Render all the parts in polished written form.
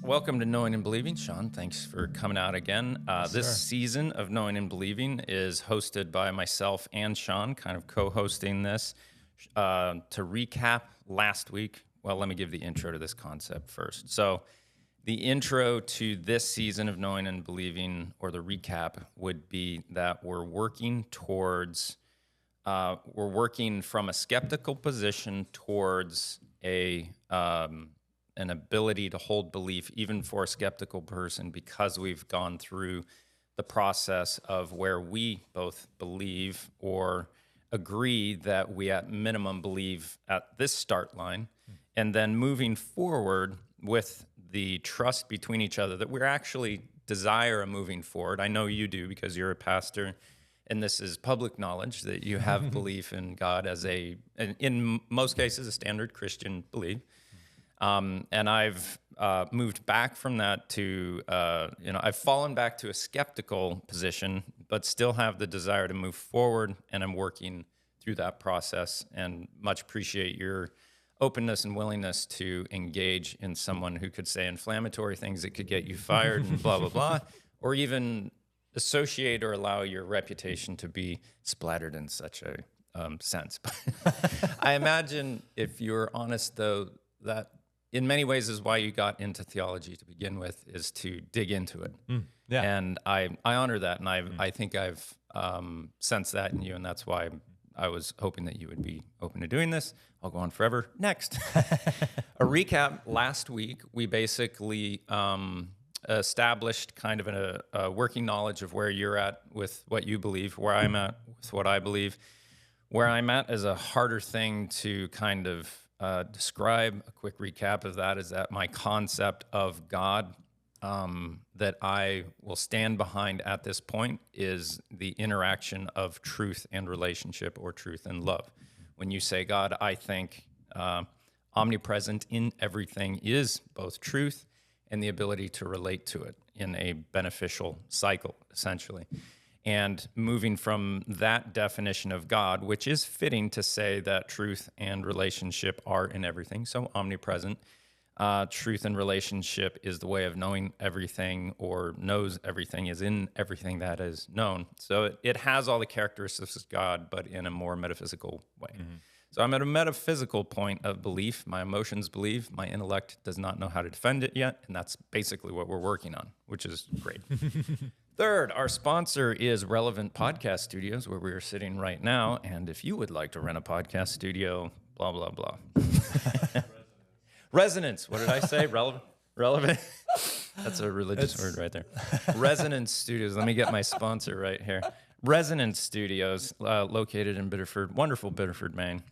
Welcome to Knowing and Believing. Shawn, thanks for coming out again. This sir. season of Knowing and Believing is hosted by myself and Shawn, kind of co-hosting this. To recap last week, well, let me give the intro to this concept first. So the intro to this season of Knowing and Believing, or the recap, would be that we're working from a skeptical position towards an ability to hold belief even for a skeptical person, because we've gone through the process of where we both believe or agree that we at minimum believe at this start line, and then moving forward with the trust between each other that we're actually desire moving forward. I know you do, because you're a pastor, and this is public knowledge that you have belief in God as in most cases, a standard Christian belief. And I've moved back from that to, I've fallen back to a skeptical position, but still have the desire to move forward, and I'm working through that process, and much appreciate your openness and willingness to engage in someone who could say inflammatory things that could get you fired and blah, blah, blah, or even associate or allow your reputation to be splattered in such a sense. I imagine, if you're honest, though, that in many ways is why you got into theology to begin with, is to dig into it. Yeah. And I honor that, and I think I've sensed that in you, and that's why I was hoping that you would be open to doing this. I'll go on forever. Next. A recap. Last week, we basically established kind of a working knowledge of where you're at with what you believe, where I'm at with what I believe. Where I'm at is a harder thing to kind of describe. A quick recap of that is that my concept of God that I will stand behind at this point is the interaction of truth and relationship, or truth and love. When you say God, I think omnipresent in everything is both truth and the ability to relate to it in a beneficial cycle, essentially. And moving from that definition of God, which is fitting to say that truth and relationship are in everything, so omnipresent, truth and relationship is the way of knowing everything, or knows everything, is in everything that is known. So it has all the characteristics of God, but in a more metaphysical way. Mm-hmm. So I'm at a metaphysical point of belief. My emotions believe. My intellect does not know how to defend it yet, and that's basically what we're working on, which is great. Third, our sponsor is Relevant Podcast Studios, where we are sitting right now. And if you would like to rent a podcast studio, blah, blah, blah. Resonance. What did I say? Relevant. That's a religious word right there. Resonance Studios. Let me get my sponsor right here. Resonance Studios, located in Biddeford, wonderful Biddeford, Maine.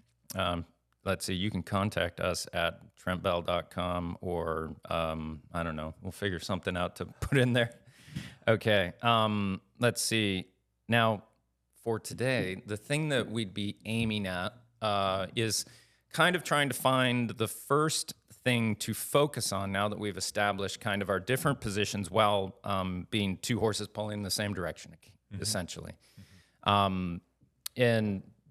Let's see, you can contact us at trentbell.com, or I don't know. We'll figure something out to put in there. Okay, let's see. Now, for today, the thing that we'd be aiming at is kind of trying to find the first thing to focus on now that we've established kind of our different positions, while being two horses pulling in the same direction, essentially. And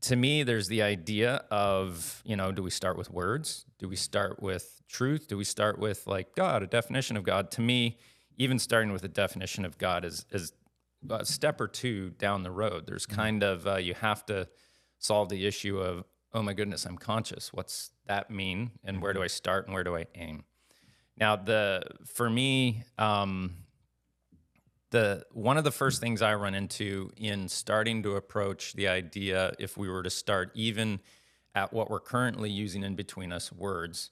to me, there's the idea of, do we start with words? Do we start with truth? Do we start with, like, God, a definition of God? To me, even starting with a definition of God is a step or two down the road. There's kind of, you have to solve the issue of, oh my goodness, I'm conscious. What's that mean? And where do I start, and where do I aim? Now, for me, one of the first things I run into in starting to approach the idea, if we were to start even at what we're currently using in between us, words,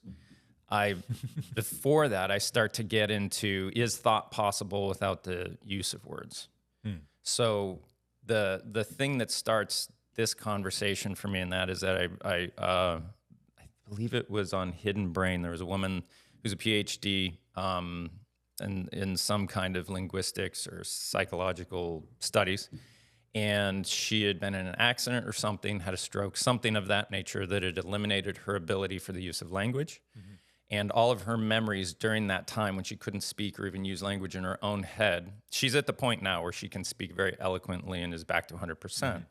before that, I start to get into, is thought possible without the use of words? So the thing that starts this conversation for me in that is that I believe it was on Hidden Brain. There was a woman who's a PhD in some kind of linguistics or psychological studies, and she had been in an accident or something, had a stroke, something of that nature, that had eliminated her ability for the use of language. And all of her memories during that time, when she couldn't speak or even use language in her own head, she's at the point now where she can speak very eloquently and is back to 100%.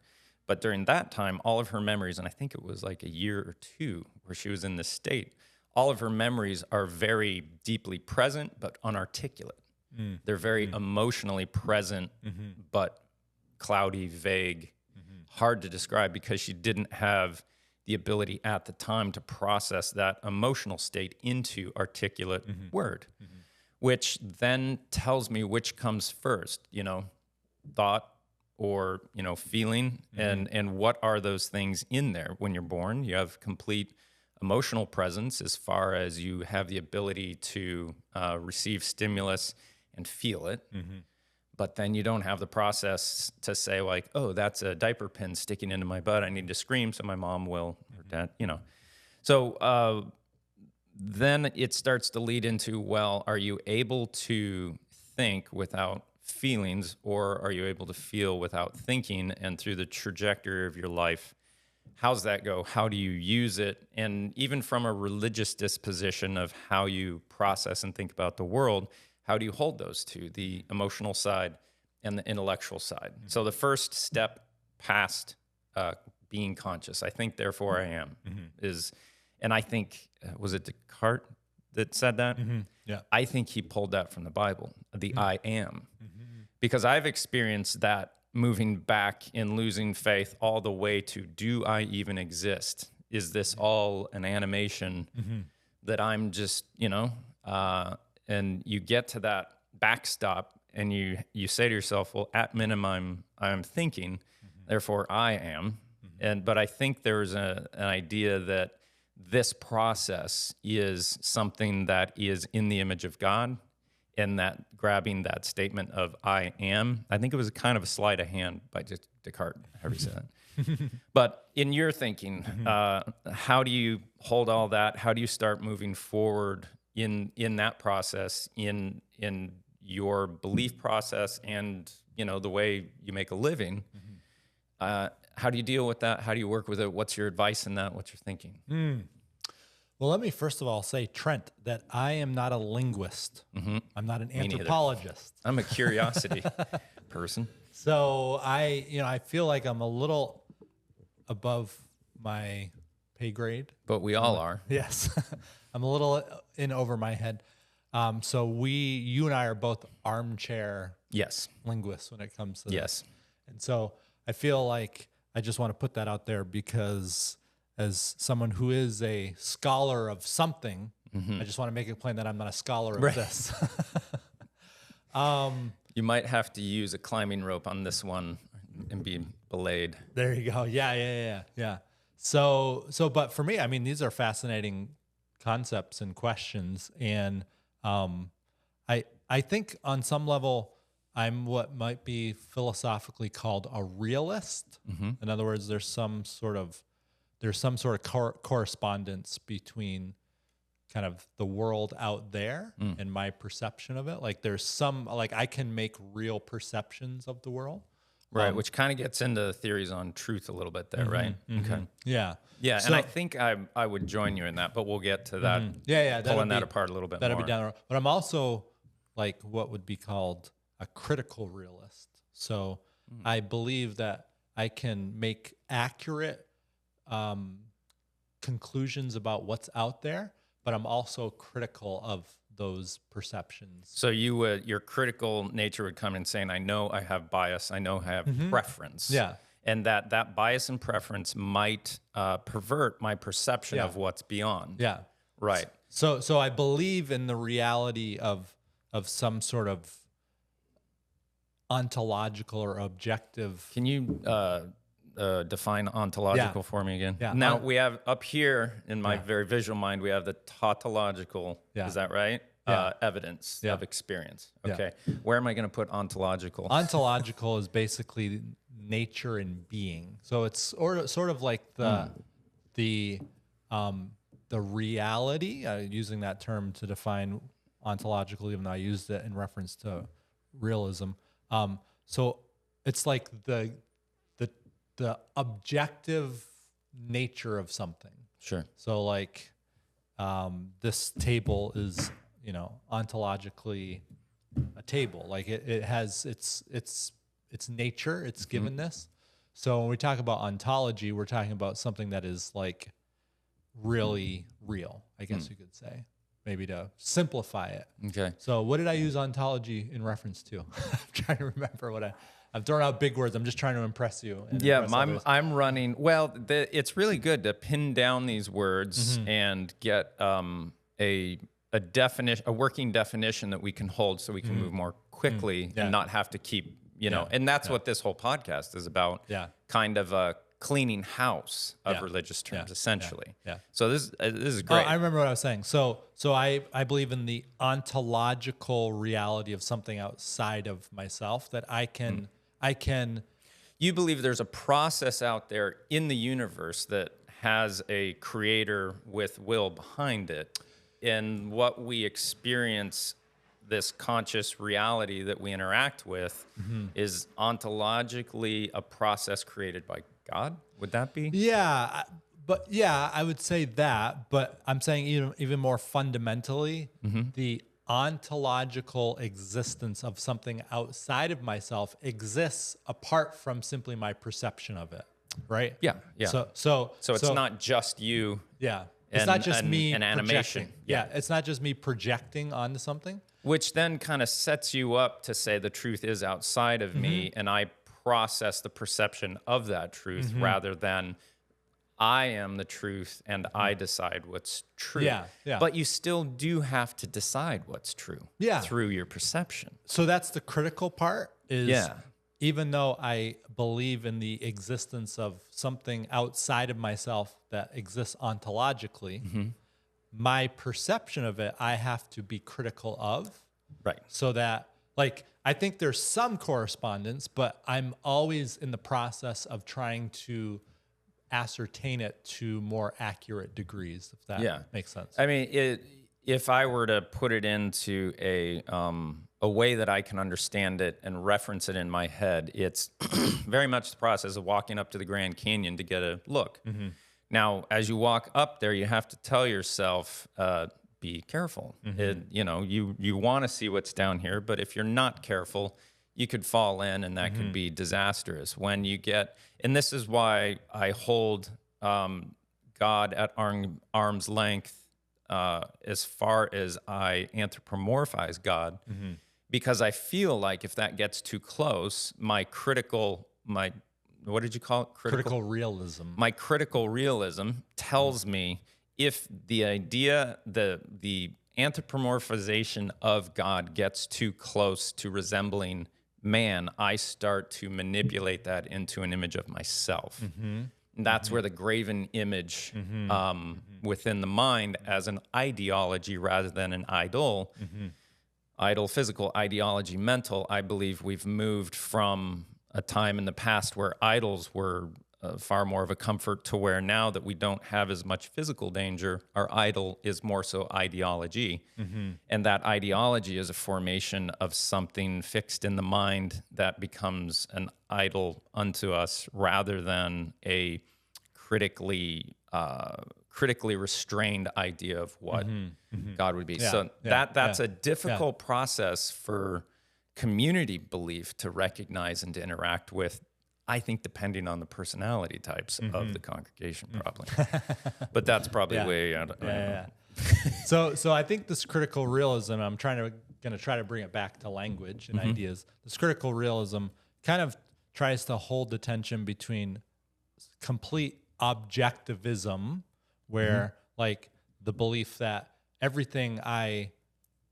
But during that time, all of her memories, and I think it was like a year or two where she was in this state, all of her memories are very deeply present but unarticulate. They're very emotionally present but cloudy, vague, hard to describe, because she didn't have the ability at the time to process that emotional state into articulate word, which then tells me which comes first, thought or, feeling, and what are those things in there. When you're born, you have complete emotional presence as far as you have the ability to receive stimulus and feel it. But then you don't have the process to say, like, oh, that's a diaper pin sticking into my butt. I need to scream so my mom will, or dad, So then it starts to lead into, well, are you able to think without feelings, or are you able to feel without thinking? And through the trajectory of your life, how's that go? How do you use it? And even from a religious disposition of how you process and think about the world, how do you hold those two, the emotional side and the intellectual side? So the first step past being conscious, I think, therefore I am, is, and I think, was it Descartes that said that? Yeah. I think he pulled that from the Bible, the I am, because I've experienced that moving back and losing faith all the way to, do I even exist? Is this all an animation that I'm just, and you get to that backstop and you say to yourself, well, at minimum, I'm thinking, therefore I am. But I think there's an idea that this process is something that is in the image of God, and that grabbing that statement of I am, I think it was kind of a sleight of hand by Descartes, however you say that. But in your thinking, how do you hold all that? How do you start moving forward in that process, in your belief process, and the way you make a living? How do you deal with that? How do you work with it? What's your advice in that? What's your thinking? Well, let me first of all say, Trent, that I am not a linguist. I'm not an anthropologist. I'm a curiosity person. So I feel like I'm a little above my pay grade. But we all are. Yes. I'm a little in over my head. So you and I are both armchair linguists when it comes to this. And so I feel like I just want to put that out there, because as someone who is a scholar of something, I just want to make it plain that I'm not a scholar of this. You might have to use a climbing rope on this one and be belayed. There you go. Yeah. So, but for me, I mean, these are fascinating concepts and questions. And I think on some level, I'm what might be philosophically called a realist. In other words, there's some sort of correspondence between kind of the world out there and my perception of it. Like there's some, like I can make real perceptions of the world. Right, which kind of gets into theories on truth a little bit there, right? Okay. Yeah. Yeah, so, and I think I would join you in that, but we'll get to that. Pulling that apart a little bit more. That'll be down the road. But I'm also like what would be called a critical realist. So I believe that I can make accurate conclusions about what's out there, but I'm also critical of those perceptions. So your critical nature would come in saying, I know I have bias, I know I have preference. Yeah. And that bias and preference might pervert my perception of what's beyond. Yeah. Right. So I believe in the reality of some sort of ontological or objective. Can you define ontological for me again? Yeah. Now we have up here in my very visual mind, we have the tautological, is that right? Evidence of experience. Okay. Where am I going to put ontological? Ontological is basically nature and being. So it's sort of like the reality, using that term to define ontological, even though I used it in reference to realism. So it's like the objective nature of something. Sure. So like this table is, ontologically a table. Like it has its nature, its givenness. So when we talk about ontology, we're talking about something that is like really real, I guess you could say, maybe to simplify it. Okay. So what did I use ontology in reference to? I'm trying to remember what I've thrown out big words. I'm just trying to impress you. And Yeah, impress others. I'm running. Well, it's really good to pin down these words and get a definition, a working definition that we can hold, so we can move more quickly and not have to keep, And that's what this whole podcast is about. Yeah. Kind of a cleaning house of religious terms, essentially. Yeah. So this is great. I remember what I was saying. So I believe in the ontological reality of something outside of myself that I can. You believe there's a process out there in the universe that has a creator with will behind it, and what we experience, this conscious reality that we interact with, is ontologically a process created by God. Would that be? Yeah, but I would say that. But I'm saying even more fundamentally, the ontological existence of something outside of myself exists apart from simply my perception of it, right? Yeah. So it's so not just you. Yeah. It's not just me an animation. Projecting. Yeah. It's not just me projecting onto something. Which then kind of sets you up to say the truth is outside of me, and I process the perception of that truth rather than I am the truth and I decide what's true. Yeah. But you still do have to decide what's true through your perception. So that's the critical part is even though I believe in the existence of something outside of myself that exists ontologically, my perception of it, I have to be critical of. Right. So that, like, I think there's some correspondence, but I'm always in the process of trying to ascertain it to more accurate degrees, if that makes sense. I mean, if I were to put it into a way that I can understand it and reference it in my head, it's very much the process of walking up to the Grand Canyon to get a look. Now, as you walk up there, you have to tell yourself, be careful. You want to see what's down here, but if you're not careful, you could fall in, and that could be disastrous. When you get, and this is why I hold God at arm's length as far as I anthropomorphize God, because I feel like if that gets too close, what did you call it? Critical realism. My critical realism tells me if the idea, the anthropomorphization of God gets too close to resembling man, I start to manipulate that into an image of myself. And that's where the graven image within the mind as an ideology rather than an idol, idol physical, ideology mental, I believe we've moved from a time in the past where idols were far more of a comfort to where now that we don't have as much physical danger, our idol is more so ideology. And that ideology is a formation of something fixed in the mind that becomes an idol unto us rather than a critically restrained idea of what God would be. That's a difficult process for community belief to recognize and to interact with, I think, depending on the personality types of the congregation, probably. But that's probably way out. So I think this critical realism, I'm going to try to bring it back to language and ideas. This critical realism kind of tries to hold the tension between complete objectivism, where like the belief that everything I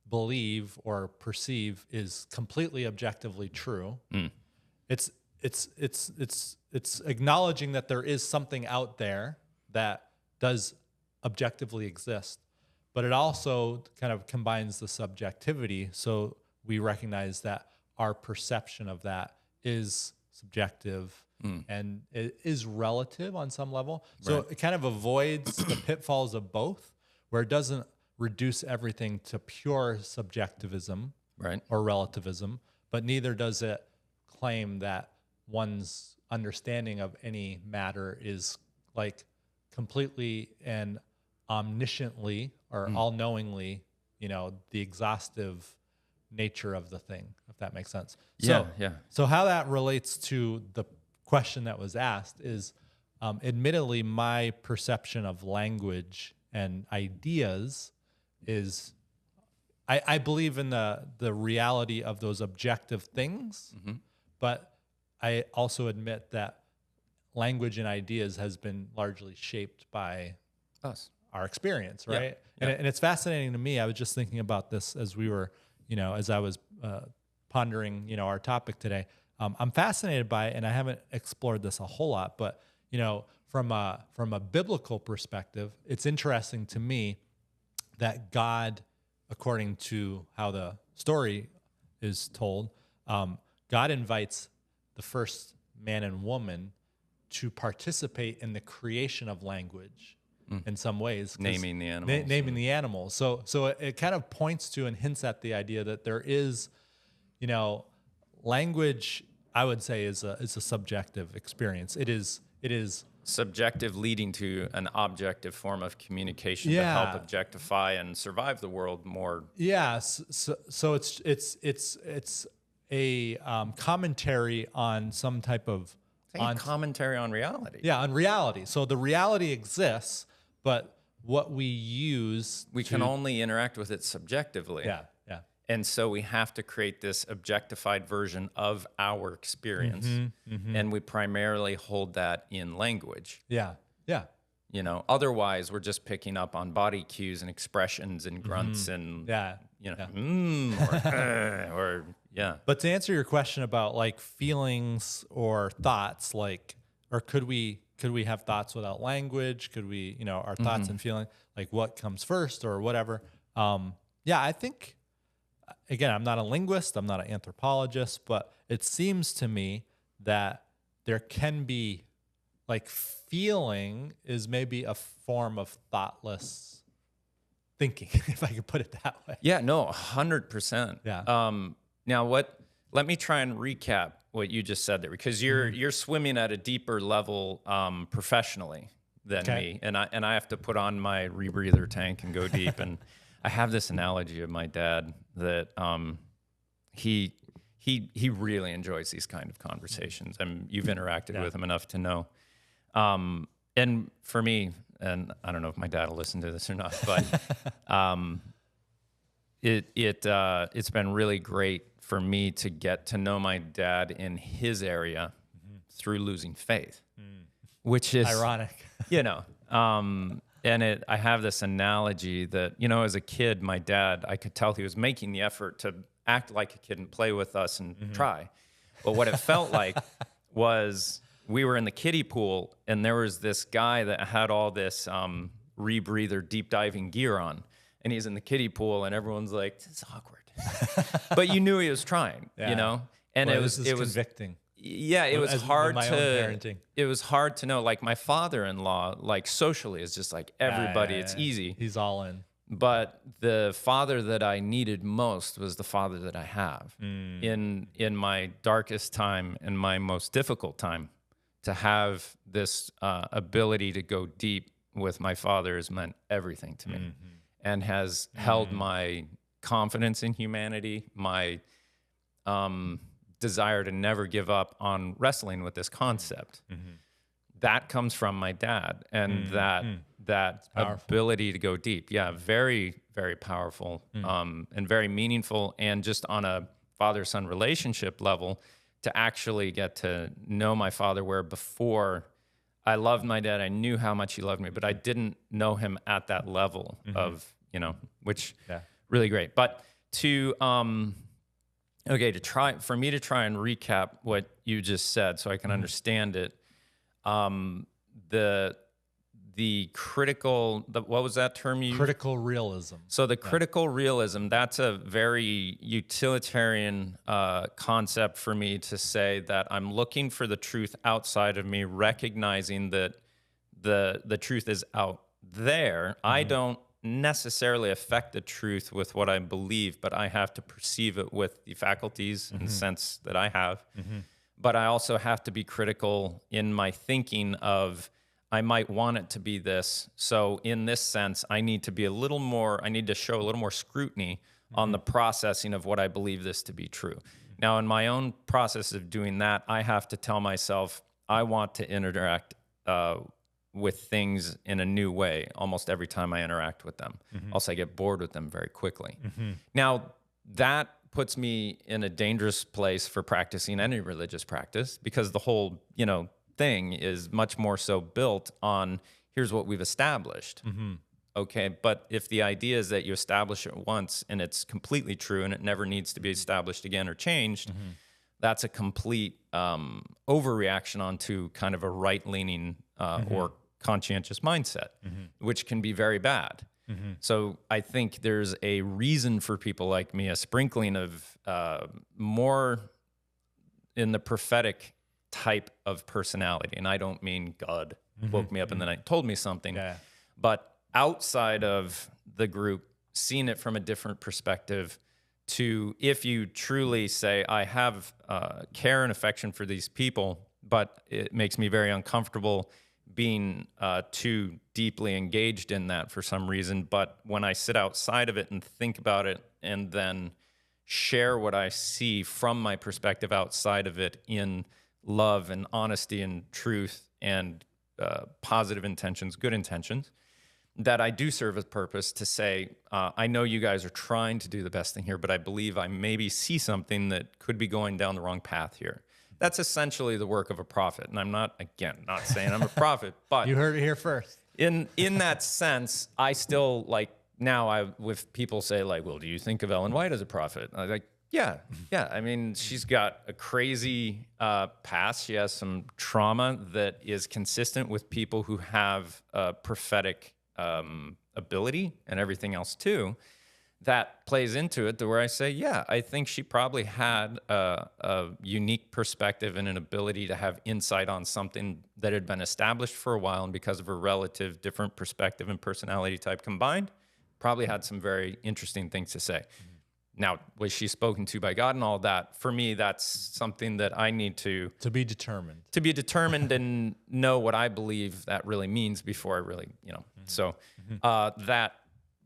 believe or perceive is completely objectively true. It's acknowledging that there is something out there that does objectively exist, but it also kind of combines the subjectivity. So we recognize that our perception of that is subjective and it is relative on some level. So it kind of avoids the pitfalls of both, where it doesn't reduce everything to pure subjectivism or relativism, but neither does it claim that one's understanding of any matter is like completely and omnisciently or all-knowingly, the exhaustive nature of the thing, if that makes sense. So how that relates to the question that was asked is Admittedly, my perception of language and ideas is, I believe in the reality of those objective things, but I also admit that language and ideas has been largely shaped by us, our experience, right? Yeah. And it's fascinating to me. I was just thinking about this as we were, as I was pondering, our topic today. I'm fascinated by it, and I haven't explored this a whole lot, but from a biblical perspective, it's interesting to me that God, according to how the story is told, God invites the first man and woman to participate in the creation of language in some ways. Naming the animals. Naming the animals. So it kind of points to and hints at the idea that there is, language, I would say, is a subjective experience. It is subjective, leading to an objective form of communication to help objectify and survive the world more. Yeah. So it's a commentary on some type of commentary on reality. Yeah, on reality. So the reality exists, but what we use, we can only interact with it subjectively. Yeah. And so we have to create this objectified version of our experience. And we primarily hold that in language. Yeah. Otherwise we're just picking up on body cues and expressions and grunts and, yeah. or But to answer your question about like feelings or thoughts, or could we have thoughts without language? Could we, our thoughts and feeling, like what comes first or whatever? I think, again, I'm not a linguist, I'm not an anthropologist, but it seems to me that there can be, like, feeling is maybe a form of thoughtless thinking, if I could put it that way. Yeah, no, 100%. Yeah. Now, let me try and recap what you just said there, because you're swimming at a deeper level professionally than me, and I have to put on my rebreather tank and go deep. And I have this analogy of my dad that he really enjoys these kind of conversations, and you've interacted with him enough to know. And for me, and I don't know if my dad will listen to this or not, but it's been really great for me to get to know my dad in his area through losing faith, which is ironic. And I have this analogy that, as a kid, my dad, I could tell he was making the effort to act like a kid and play with us and try. But what it felt like was we were in the kiddie pool, and there was this guy that had all this rebreather deep diving gear on, and he's in the kiddie pool, and everyone's like, "This is awkward," but you knew he was trying, And it was convicting. Yeah, it was hard my own parenting. It was hard to know. Like my father-in-law, like socially, is just like everybody. It's easy. He's all in. But the father that I needed most was the father that I have in my darkest time and my most difficult time. To have this ability to go deep with my father has meant everything to me, and has held my confidence in humanity, my desire to never give up on wrestling with this concept. That comes from my dad, and that ability to go deep. Yeah, very, very powerful, and very meaningful, and just on a father-son relationship level, to actually get to know my father, where before I loved my dad, I knew how much he loved me, but I didn't know him at that level of, which really great. But to for me to try and recap what you just said so I can understand it, the critical, what was that term you used? Critical realism. So the critical realism, that's a very utilitarian concept for me to say that I'm looking for the truth outside of me, recognizing that the truth is out there. I don't necessarily affect the truth with what I believe, but I have to perceive it with the faculties and sense that I have. But I also have to be critical in my thinking of, I might want it to be this. So in this sense, I need to show a little more scrutiny on the processing of what I believe this to be true. Now, in my own process of doing that, I have to tell myself, I want to interact with things in a new way almost every time I interact with them. Also, I get bored with them very quickly. Now, that puts me in a dangerous place for practicing any religious practice, because the whole, thing is much more so built on, here's what we've established. Okay, but if the idea is that you establish it once and it's completely true and it never needs to be established again or changed, that's a complete overreaction onto kind of a right-leaning or conscientious mindset, which can be very bad. So I think there's a reason for people like me, a sprinkling of more in the prophetic type of personality. And I don't mean God woke me up in the night, told me something, but outside of the group, seeing it from a different perspective, to if you truly say, I have care and affection for these people, but it makes me very uncomfortable being too deeply engaged in that for some reason. But when I sit outside of it and think about it and then share what I see from my perspective outside of it in love and honesty and truth and positive intentions, good intentions, that I do serve a purpose to say, I know you guys are trying to do the best thing here, but I believe I maybe see something that could be going down the wrong path here. That's essentially the work of a prophet. And I'm not saying I'm a prophet, but you heard it here first. In that sense, I still with people say like, well, do you think of Ellen White as a prophet? I'm like, yeah. I mean, she's got a crazy past. She has some trauma that is consistent with people who have prophetic ability and everything else too. That plays into it to where I say, yeah, I think she probably had a unique perspective and an ability to have insight on something that had been established for a while, and because of her relative different perspective and personality type combined, probably had some very interesting things to say. Now, was she spoken to by God and all that? For me, that's something that I need to be determined. To be determined and know what I believe that really means before I really, So that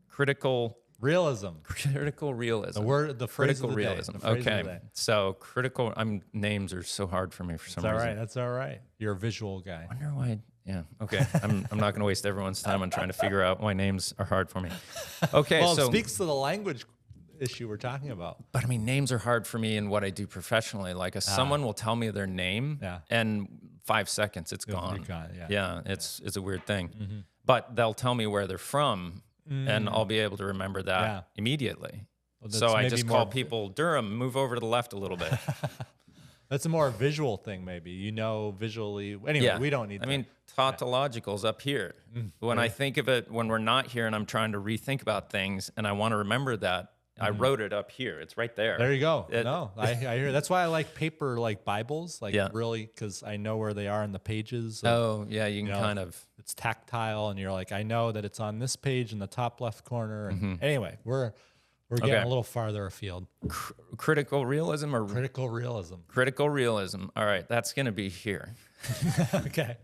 critical realism. The phrase critical of the realism. Day, Okay. So critical. Names are so hard for me for some reason. That's all right. You're a visual guy. I wonder why. Yeah. Okay. I'm not going to waste everyone's time on trying to figure out why names are hard for me. Okay. Well, so it speaks to the language issue we're talking about. But I mean, names are hard for me in what I do professionally. Like someone will tell me their name and 5 seconds, it's gone. Yeah. It's a weird thing, but they'll tell me where they're from and I'll be able to remember that immediately. Well, so I just call people, Durham, move over to the left a little bit. That's a more visual thing, maybe. visually. Anyway, we don't need that. I mean, tautological's up here. When I think of it, when we're not here and I'm trying to rethink about things and I want to remember that, I wrote it up here. It's right there. There you go. I hear. That's why I like paper, like Bibles, really, because I know where they are in the pages. You can kind of. It's tactile, and you're like, I know that it's on this page in the top left corner. And anyway, we're getting a little farther afield. Critical realism or critical realism? Critical realism. All right, that's going to be here. Okay.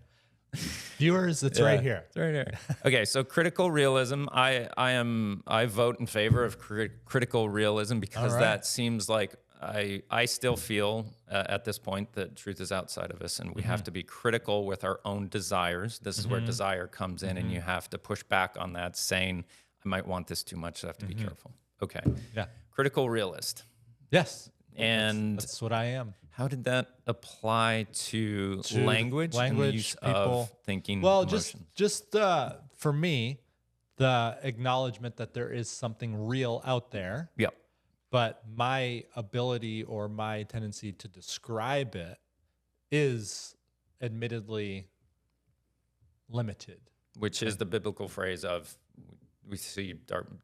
Viewers, it's right here. It's right here. Okay, so critical realism. I vote in favor of critical realism because that seems like I still feel at this point that truth is outside of us, and we have to be critical with our own desires. This is where desire comes in, and you have to push back on that, saying, I might want this too much, so I have to be careful. Okay. Yeah. Critical realist. Yes. And that's what I am. How did that apply to language and the use people, of thinking? Well, emotions? just for me, the acknowledgement that there is something real out there. Yep. But my ability or my tendency to describe it is admittedly limited. Which is the biblical phrase of we see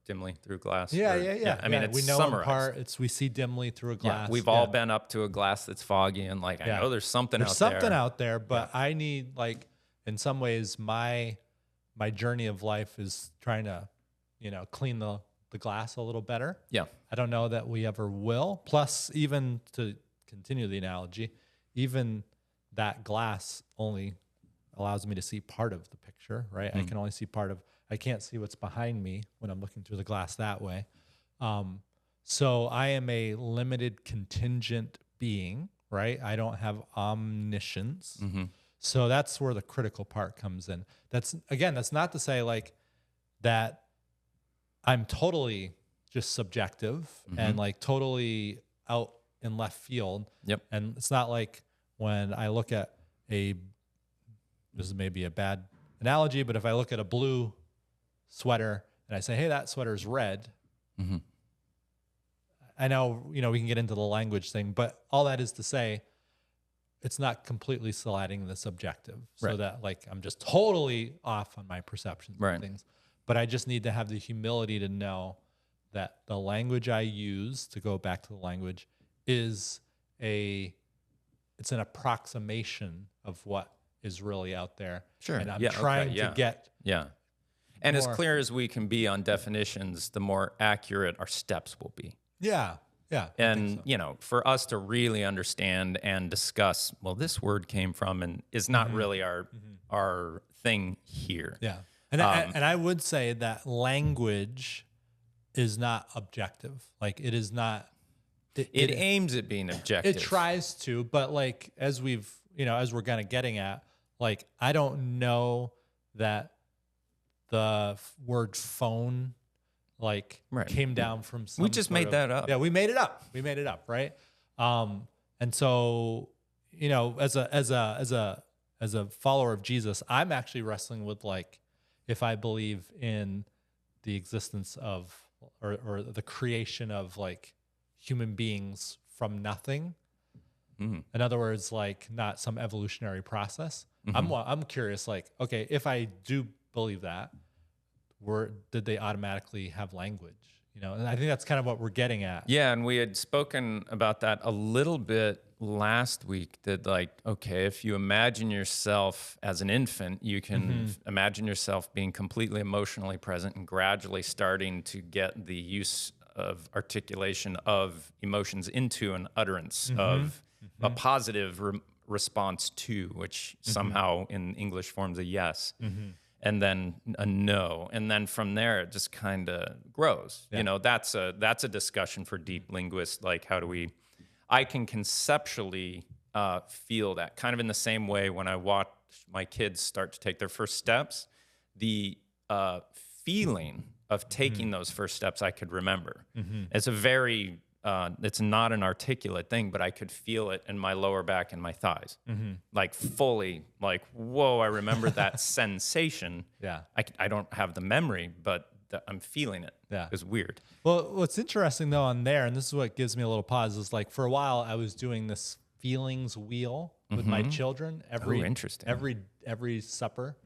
dimly through glass. Yeah. I mean, it's we know summarized. in part. We see dimly through a glass. We've all been up to a glass that's foggy and I know there's something out there. There's something out there, but I need in some ways my journey of life is trying to, clean the glass a little better. Yeah. I don't know that we ever will. Plus, even to continue the analogy, even that glass only allows me to see part of the picture, right? I can only see I can't see what's behind me when I'm looking through the glass that way. So I am a limited contingent being, right? I don't have omniscience. So that's where the critical part comes in. That's not to say like that I'm totally just subjective and like totally out in left field. Yep. And it's not like when I look at this is maybe a bad analogy, but if I look at a blue sweater and I say, hey, that sweater is red. I know, we can get into the language thing, but all that is to say, it's not completely sliding the subjective so that like I'm just totally off on my perceptions of things. But I just need to have the humility to know that the language I use, to go back to the language, it's an approximation of what is really out there. Sure. And I'm trying to get and as clear as we can be on definitions, the more accurate our steps will be. Yeah. And, for us to really understand and discuss, well, this word came from and is not really our thing here. Yeah. And I would say that language is not objective. Like it is not. It aims at being objective. It tries to, but like as we're kind of getting at, like I don't know that the word phone came down from some we just made that up. Yeah, we made it up. Right? And so, as a follower of Jesus, I'm actually wrestling with like if I believe in the existence of or the creation of like human beings from nothing. In other words, like not some evolutionary process. I'm curious, like, okay, if I do believe that, did they automatically have language? And I think that's kind of what we're getting at. Yeah, and we had spoken about that a little bit last week, that like, okay, if you imagine yourself as an infant, you can imagine yourself being completely emotionally present and gradually starting to get the use of articulation of emotions into an utterance of a positive response to, which somehow in English forms a yes. And then a no, and then from there it just kind of grows. Yeah. That's a discussion for deep linguists. Like, I can conceptually feel that kind of in the same way when I watch my kids start to take their first steps. The feeling of taking those first steps, I could remember. It's a very it's not an articulate thing, but I could feel it in my lower back and my thighs, like fully, like, whoa, I remember that sensation. Yeah. I don't have the memory, but I'm feeling it. Yeah. It's weird. Well, what's interesting though on there, and this is what gives me a little pause, is like for a while I was doing this feelings wheel with my children every supper,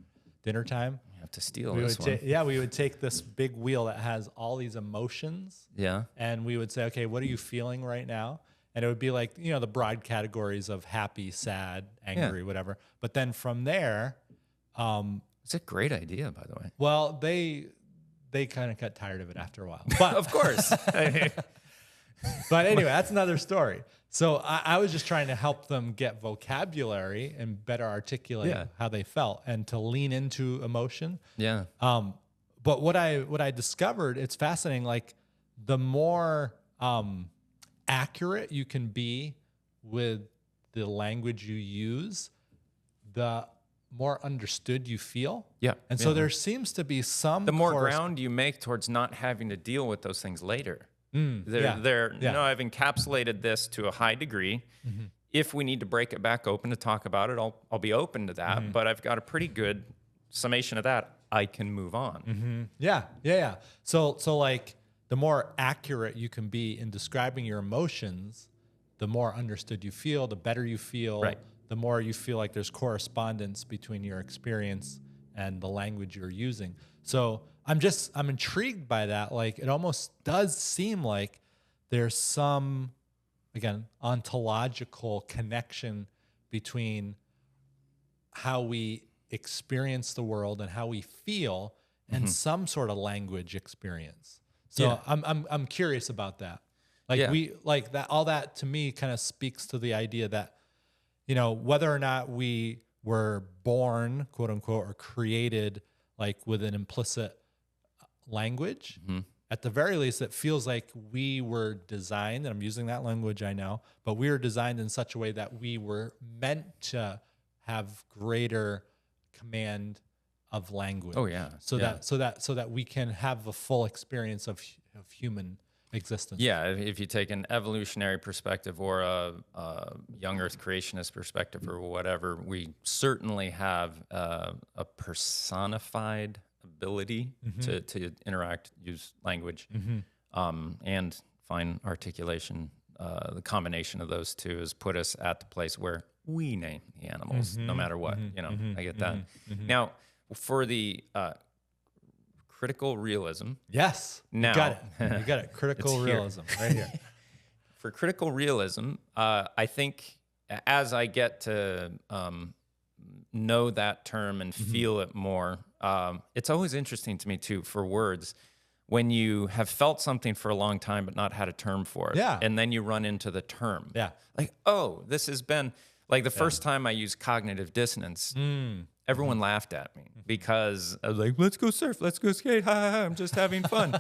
dinner time. To steal this one. We would take this big wheel that has all these emotions. Yeah. And we would say, okay, what are you feeling right now? And it would be like, the broad categories of happy, sad, angry, whatever. But then from there, it's a great idea, by the way. Well, they kind of got tired of it after a while. But of course. But anyway, that's another story. So I was just trying to help them get vocabulary and better articulate how they felt and to lean into emotion. Yeah. But what I discovered, it's fascinating. Like the more accurate you can be with the language you use, the more understood you feel. Yeah. And so there seems to be the more ground you make towards not having to deal with those things later. I've encapsulated this to a high degree. If we need to break it back open to talk about it, I'll be open to that. But I've got a pretty good summation of that. I can move on. Yeah. So like the more accurate you can be in describing your emotions, the more understood you feel, the better you feel, the more you feel like there's correspondence between your experience and the language you're using. So I'm intrigued by that. Like it almost does seem like there's some, again, ontological connection between how we experience the world and how we feel and some sort of language experience. So I'm curious about that. Like that, all that to me kind of speaks to the idea that, whether or not we were born, quote unquote, or created like with an implicit language, at the very least, it feels like we were designed, and I'm using that language, I know, but we were designed in such a way that we were meant to have greater command of language. Oh yeah. So that we can have a full experience of human existence. Yeah, if you take an evolutionary perspective or a young Earth creationist perspective or whatever, we certainly have a personified ability to interact, use language, and find articulation. The combination of those two has put us at the place where we name the animals, no matter what. I get that. Now, for the critical realism. Yes. Now, you got it. You got it. Critical realism right here. For critical realism, I think as I get to know that term and feel it more, it's always interesting to me too for words when you have felt something for a long time but not had a term for it. Yeah. And then you run into the term. Yeah. Like, oh, this has been like the first time I used cognitive dissonance. Everyone laughed at me because I was like, let's go surf, let's go skate, ha, ha, ha, I'm just having fun.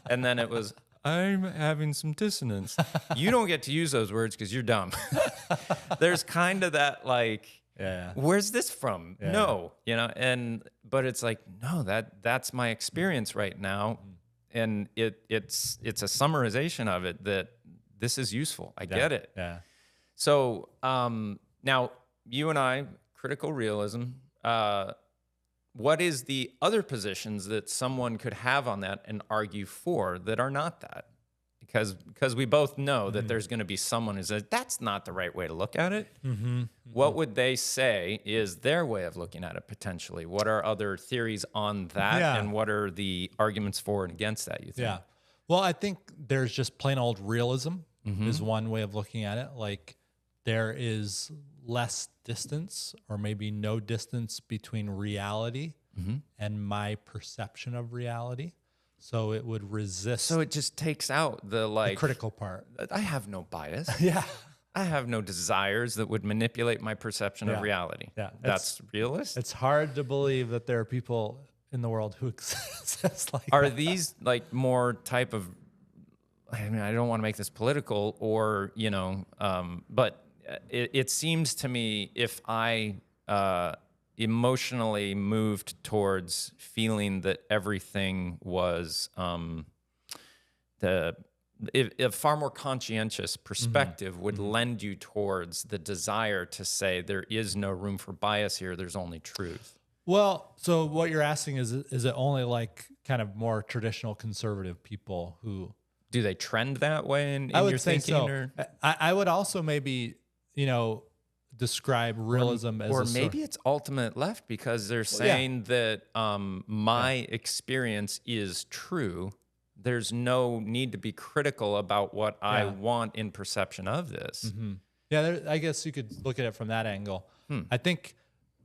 And then it was, I'm having some dissonance. You don't get to use those words because you're dumb. There's kind of that like, where's this from? No, but it's like, no, that's my experience right now. And it's a summarization of it that this is useful. I get it. Yeah. So now you and I, critical realism, what is the other positions that someone could have on that and argue for that are not that? Because we both know that there's going to be someone who says, that's not the right way to look at it. What would they say is their way of looking at it potentially? What are other theories on that? And what are the arguments for and against that, you think? Yeah. Well, I think there's just plain old realism is one way of looking at it. Like there is less distance or maybe no distance between reality and my perception of reality. So it would resist. So it just takes out the critical part. I have no bias. Yeah. I have no desires that would manipulate my perception of reality. Yeah. That's realist. It's hard to believe that there are people in the world who exist like Are that. these like more type of, I mean, I don't want to make this political or, but it seems to me if I emotionally moved towards feeling that everything was a far more conscientious perspective would lend you towards the desire to say there is no room for bias here, there's only truth. Well, so what you're asking is it only like kind of more traditional conservative people who... Do they trend that way in I would your say thinking? so. Or? I would also maybe, describe realism as or maybe it's ultimate left because they're saying that my experience is true. There's no need to be critical about what I want in perception of this. Yeah, I guess you could look at it from that angle. I think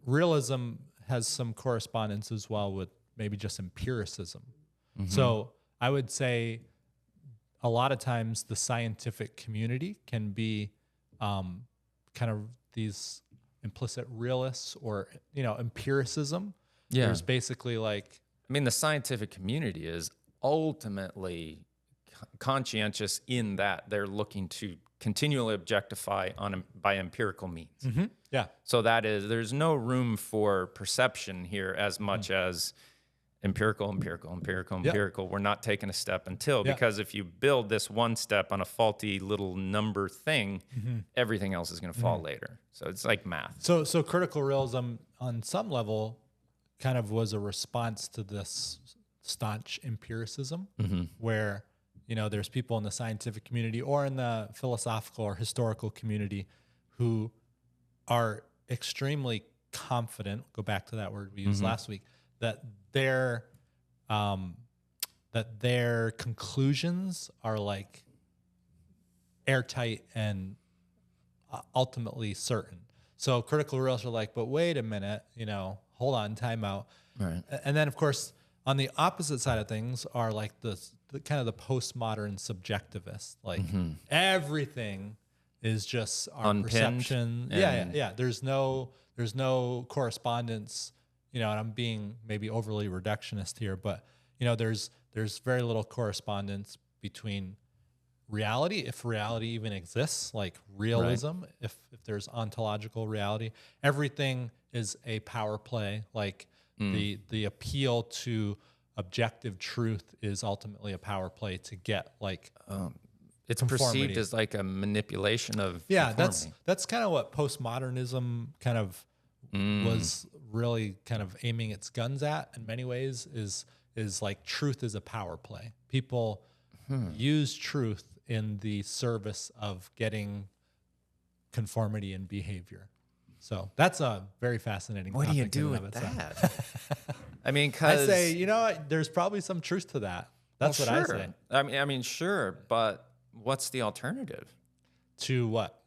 realism has some correspondence as well with maybe just empiricism. So I would say a lot of times the scientific community can be kind of these implicit realists or, empiricism. Yeah. There's basically like... I mean, the scientific community is ultimately conscientious in that they're looking to continually objectify by empirical means. Yeah. So there's no room for perception here as much as empirical. We're not taking a step until, because if you build this one step on a faulty little number thing, everything else is going to fall later. So it's like math. So critical realism on some level kind of was a response to this staunch empiricism where, there's people in the scientific community or in the philosophical or historical community who are extremely confident, go back to that word we used last week, that their conclusions are like airtight and ultimately certain. So critical realists are like, but wait a minute, hold on, time out. Right. And then of course, on the opposite side of things are like the kind of the postmodern subjectivists, like everything is just our Unpinned perception. Yeah. There's no correspondence, and I'm being maybe overly reductionist here, but there's very little correspondence between reality, if reality even exists, like realism, if there's ontological reality. Everything is a power play. Like the appeal to objective truth is ultimately a power play to get like it's conformity. Perceived as like a manipulation of conformity. That's kind of what postmodernism kind of was really kind of aiming its guns at in many ways, is like truth is a power play. People use truth in the service of getting conformity in behavior. So that's a very fascinating topic. What do you do with that? I mean, because I say, you know, there's probably some truth to that. That's what I say. I mean, sure, but what's the alternative? To what?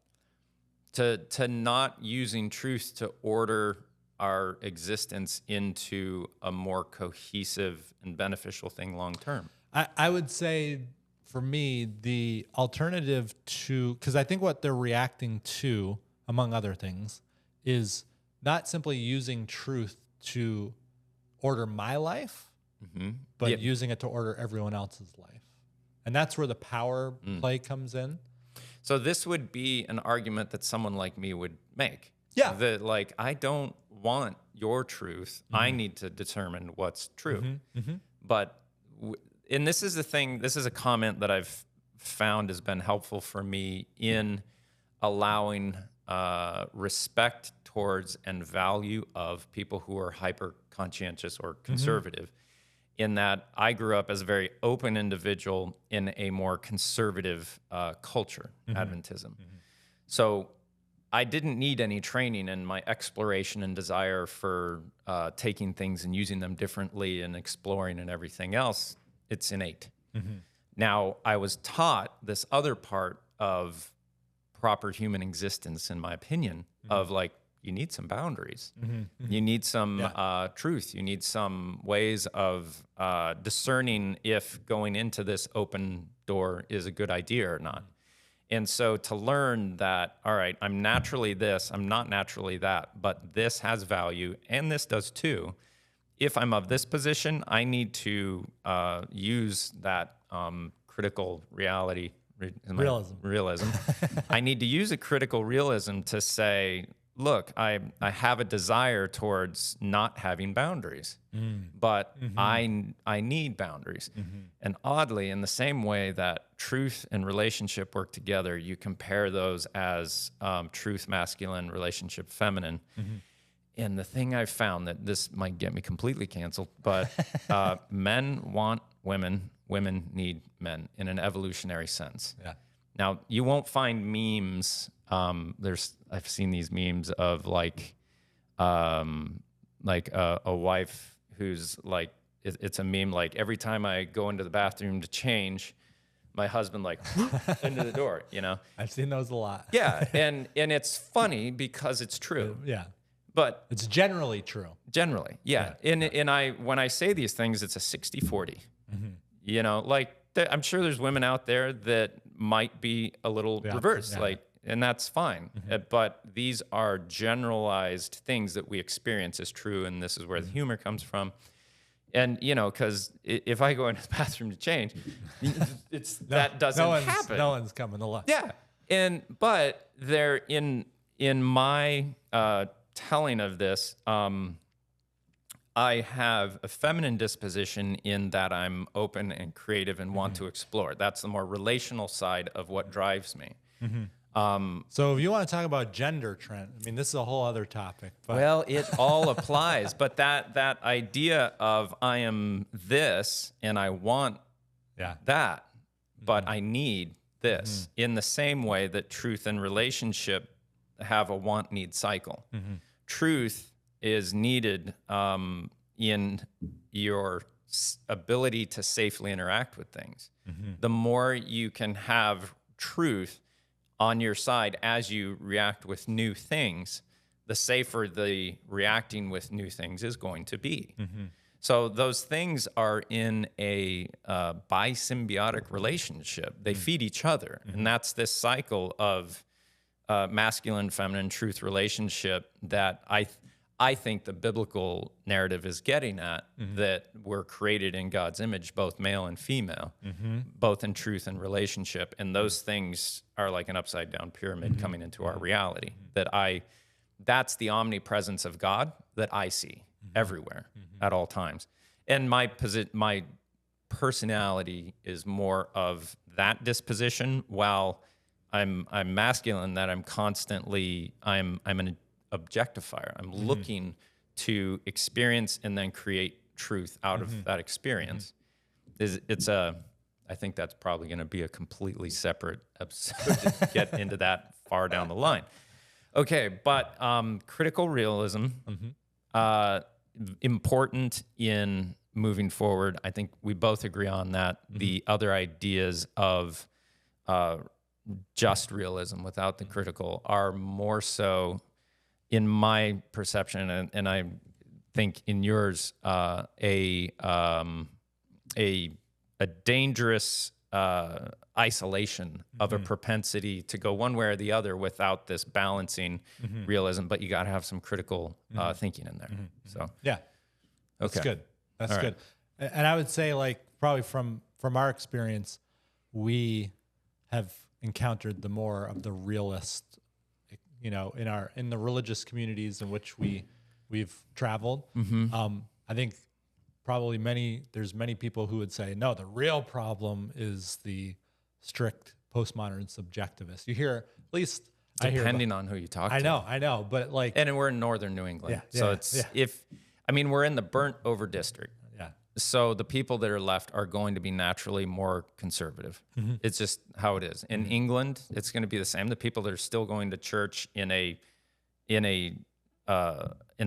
To not using truth to order our existence into a more cohesive and beneficial thing long term. I would say, for me, the alternative to, because I think what they're reacting to, among other things, is not simply using truth to order my life, but using it to order everyone else's life. And that's where the power play comes in. So this would be an argument that someone like me would make. Yeah. That, like, I don't want your truth. I need to determine what's true. But, and this is the thing, this is a comment that I've found has been helpful for me in allowing respect towards and value of people who are hyper conscientious or conservative, in that I grew up as a very open individual in a more conservative culture, Adventism. So I didn't need any training in my exploration and desire for taking things and using them differently and exploring and everything else. It's innate. Now, I was taught this other part of proper human existence, in my opinion, of like, you need some boundaries. You need some truth. You need some ways of discerning if going into this open door is a good idea or not. And so to learn that, all right, I'm naturally this, I'm not naturally that, but this has value and this does too. If I'm of this position, I need to use that critical realism. I need to use a critical realism to say, look, I have a desire towards not having boundaries, but I need boundaries. And oddly, in the same way that truth and relationship work together, you compare those as truth masculine, relationship feminine. And the thing I've found, that this might get me completely canceled, but men want women, women need men in an evolutionary sense. Now, you won't find memes. I've seen these memes of like a wife who's like, it's a meme like, every time I go into the bathroom to change, my husband like into the door, you know? I've seen those a lot. Yeah, and it's funny because it's true. But it's generally true. Generally, yeah. And when I say these things, it's a 60-40. You know, like I'm sure there's women out there that might be a little reversed, like, and that's fine. But these are generalized things that we experience as true, and this is where the humor comes from. And, you know, because if I go into the bathroom to change, that doesn't happen. No one's coming to lunch. Yeah. But they're in my telling of this, I have a feminine disposition in that I'm open and creative and want to explore. That's the more relational side of what drives me. So if you want to talk about gender, Trent, I mean, this is a whole other topic. But. Well, it all applies. But that idea of I am this and I want that, but I need this, in the same way that truth and relationship have a want-need cycle. Truth is needed in your ability to safely interact with things. The more you can have truth on your side as you react with new things, the safer the reacting with new things is going to be. So those things are in a bisymbiotic relationship. They feed each other. And that's this cycle of masculine, feminine, truth relationship that I think the biblical narrative is getting at, that we're created in God's image, both male and female, both in truth and relationship. And those things are like an upside down pyramid coming into our reality. That's the omnipresence of God that I see everywhere at all times. And my personality is more of that disposition, while I'm masculine, that I'm constantly, I'm an objectifier. I'm looking to experience and then create truth out of that experience. I think that's probably going to be a completely separate episode to get into that far down the line. Okay, but critical realism, important in moving forward. I think we both agree on that. The other ideas of just realism without the critical are more so, in my perception, and I think in yours, a dangerous isolation of a propensity to go one way or the other without this balancing realism. But you got to have some critical thinking in there. So yeah, that's okay. good. That's All good. Right. And I would say, like, probably from our experience, we have encountered the more of the realist, you know, in the religious communities in which we've traveled. I think probably there's many people who would say, no, the real problem is the strict postmodern subjectivist. You hear, at least depending on who you talk to. I know, but like, and we're in northern New England, we're in the burnt over district. Yeah. So the people that are left are going to be naturally more conservative. It's just how it is. In England, it's going to be the same. The people that are still going to church in a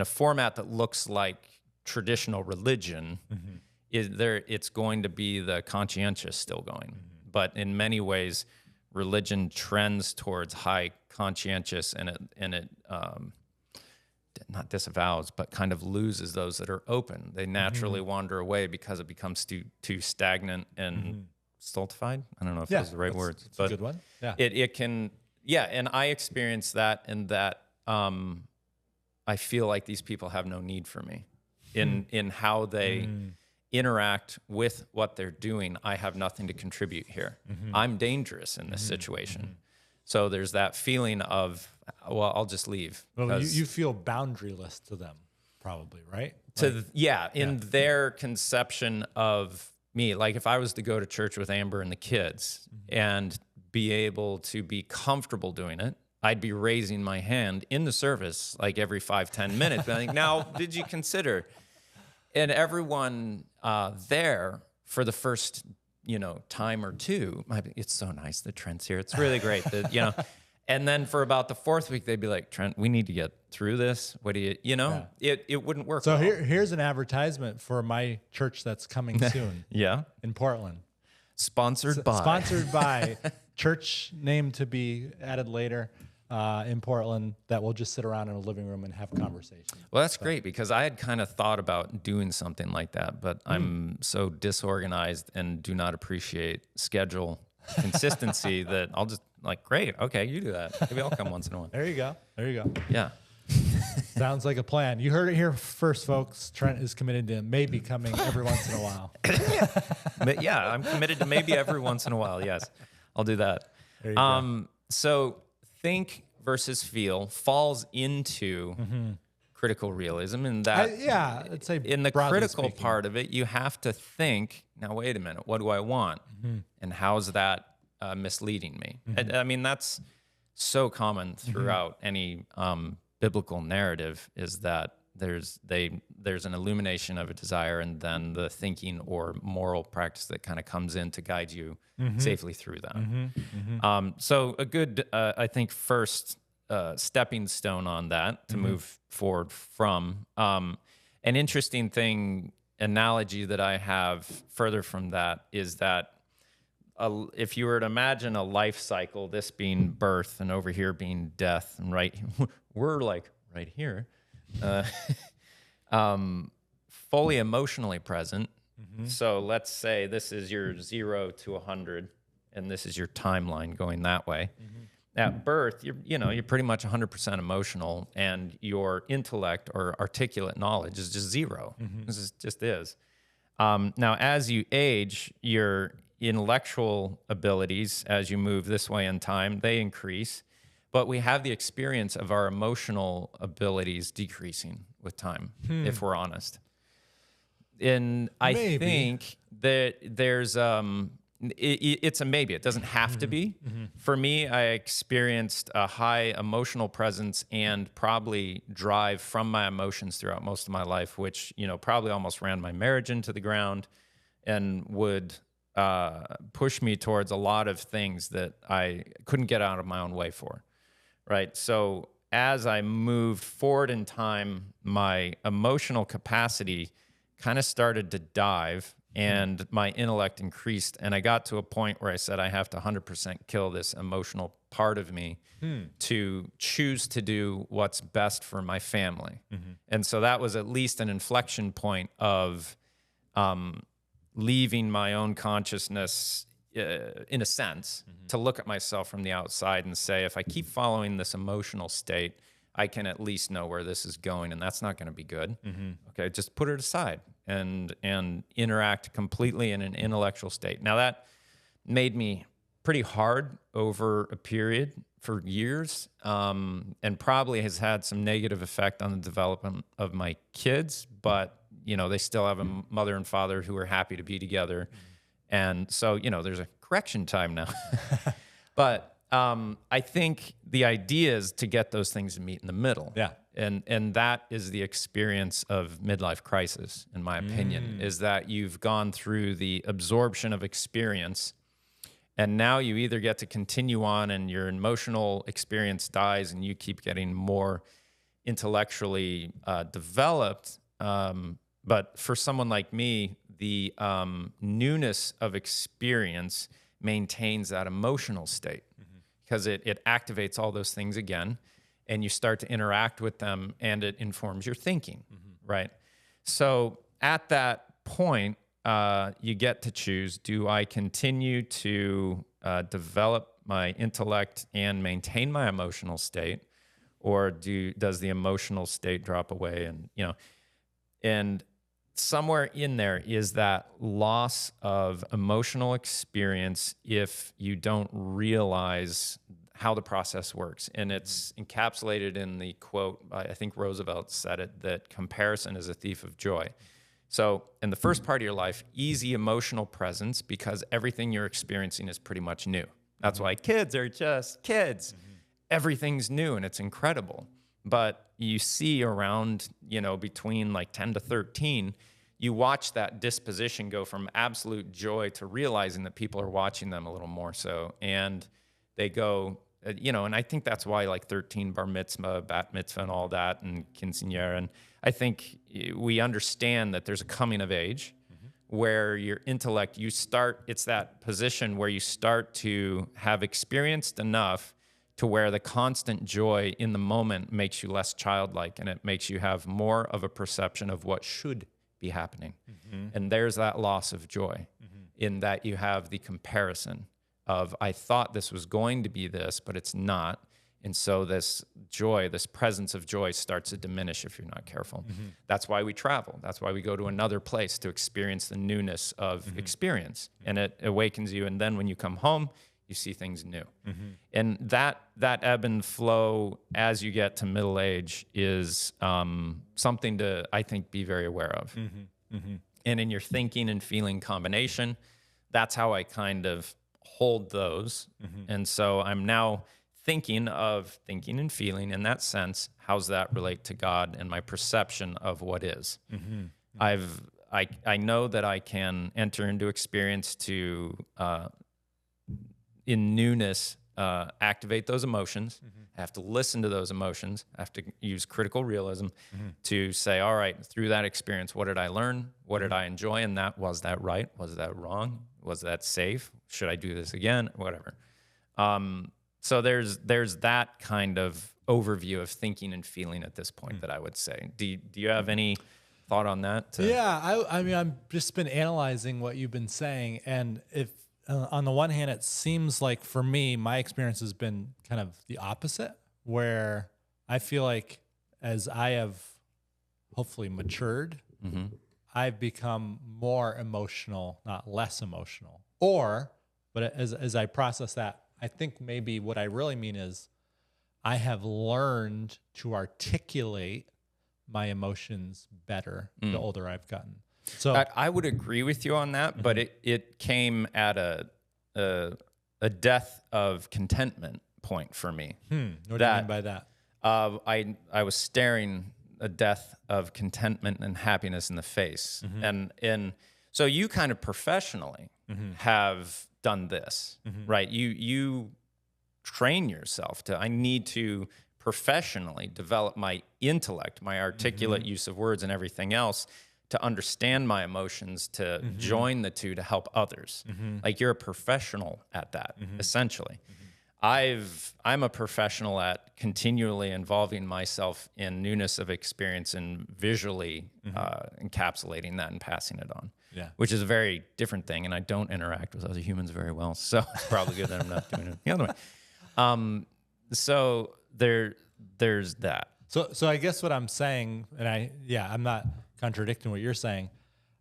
format that looks like traditional religion, it's going to be the conscientious still going. But in many ways, religion trends towards high conscientious, and it not disavows, but kind of loses those that are open. They naturally wander away because it becomes too stagnant and stultified. I don't know if those are the right words. That's a good one. Yeah. It can, and I experience that, and that I feel like these people have no need for me in how they interact with what they're doing. I have nothing to contribute here. I'm dangerous in this situation. So there's that feeling of, well, I'll just leave. Well, you feel boundaryless to them, probably, right? In their conception of me. Like if I was to go to church with Amber and the kids and be able to be comfortable doing it, I'd be raising my hand in the service like every 5-10 minutes. But I think, now, did you consider? And everyone there for the first time or two, it's so nice, the Trent's here. It's really great that, and then for about the fourth week, they'd be like, Trent, we need to get through this. What do it wouldn't work. So here's an advertisement for my church that's coming soon. In Portland. Sponsored by church name to be added later. In Portland, that we'll just sit around in a living room and have conversations. Well, that's great, because I had kind of thought about doing something like that, but I'm so disorganized and do not appreciate schedule consistency that I'll just great, okay, you do that. Maybe I'll come once in a while. There you go. Yeah. Sounds like a plan. You heard it here first, folks. Trent is committed to maybe coming every once in a while. Yeah, I'm committed to maybe every once in a while. Yes, I'll do that. There you go. So think versus feel falls into critical realism, and that I'd say in the critical part of it, you have to think, now wait a minute, what do I want, and how's that misleading me? I mean, that's so common throughout any biblical narrative, is that there's an illumination of a desire, and then the thinking or moral practice that kind of comes in to guide you safely through that. So a good, I think, first stepping stone on that to move forward from. An interesting analogy that I have further from that is that if you were to imagine a life cycle, this being birth and over here being death, and we're like right here. Fully emotionally present. So let's say this is your 0 to 100, and this is your timeline going that way. at birth, you're pretty much 100% emotional, and your intellect or articulate knowledge is just zero. This just is. Now, as you age, your intellectual abilities, as you move this way in time, they increase. But we have the experience of our emotional abilities decreasing with time, if we're honest. And I think that there's it's a maybe. It doesn't have to be. For me, I experienced a high emotional presence and probably drive from my emotions throughout most of my life, which, probably almost ran my marriage into the ground and would push me towards a lot of things that I couldn't get out of my own way for, right? So as I moved forward in time, my emotional capacity kind of started to dive, and my intellect increased, and I got to a point where I said I have to 100% kill this emotional part of me to choose to do what's best for my family. And so that was at least an inflection point of leaving my own consciousness, in a sense, to look at myself from the outside and say, if I keep following this emotional state, I can at least know where this is going, and that's not going to be good. Okay, just put it aside and interact completely in an intellectual state. Now, that made me pretty hard over a period for years, and probably has had some negative effect on the development of my kids, but they still have a mother and father who are happy to be together. And so, there's a correction time now. But I think the idea is to get those things to meet in the middle. Yeah. And that is the experience of midlife crisis, in my opinion, is that you've gone through the absorption of experience, and now you either get to continue on and your emotional experience dies and you keep getting more intellectually developed. But for someone like me, the newness of experience maintains that emotional state, because it activates all those things again, and you start to interact with them, and it informs your thinking, right? So at that point, you get to choose, do I continue to develop my intellect and maintain my emotional state, or does the emotional state drop away? And somewhere in there is that loss of emotional experience if you don't realize how the process works. And it's encapsulated in the quote, I think Roosevelt said it, that comparison is a thief of joy. So in the first part of your life, easy emotional presence, because everything you're experiencing is pretty much new. That's why kids are just kids. Everything's new and it's incredible. But you see around, between like 10 to 13, you watch that disposition go from absolute joy to realizing that people are watching them a little more so. And they go, and I think that's why like 13 bar mitzvah, bat mitzvah and all that, and quinceañera. And I think we understand that there's a coming of age where your intellect, it's that position where you start to have experienced enough to where the constant joy in the moment makes you less childlike, and it makes you have more of a perception of what should be happening. And there's that loss of joy in that you have the comparison of, I thought this was going to be this, but it's not. And so this joy, this presence of joy starts to diminish if you're not careful. That's why we travel. That's why we go to another place to experience the newness of experience. And it awakens you. And then when you come home, you see things new. And that ebb and flow as you get to middle age is something to, I think, be very aware of. And in your thinking and feeling combination, that's how I kind of hold those. And so I'm now thinking and feeling in that sense, how's that relate to God and my perception of what is? I know that I can enter into experience to, in newness, activate those emotions. I have to listen to those emotions. I have to use critical realism to say, all right, through that experience, what did I learn? What did I enjoy? And was that right? Was that wrong? Was that safe? Should I do this again? Whatever. So there's that kind of overview of thinking and feeling at this point that I would say. Do you have any thought on that? Yeah, I mean, I've just been analyzing what you've been saying, and if on the one hand, it seems like for me, my experience has been kind of the opposite, where I feel like as I have hopefully matured, I've become more emotional, not less emotional. But as I process that, I think maybe what I really mean is I have learned to articulate my emotions better the older I've gotten. So I would agree with you on that, but it came at a death of contentment point for me. What do you mean by that? I was staring a death of contentment and happiness in the face. And so you kind of professionally have done this, right? You train yourself to, I need to professionally develop my intellect, my articulate use of words and everything else to understand my emotions, to join the two to help others. Like you're a professional at that, essentially. I'm a professional at continually involving myself in newness of experience and visually encapsulating that and passing it on. Yeah. Which is a very different thing, and I don't interact with other humans very well, so it's probably good that I'm not doing it the other way. So there's that. So I guess what I'm saying, and I'm not contradicting what you're saying.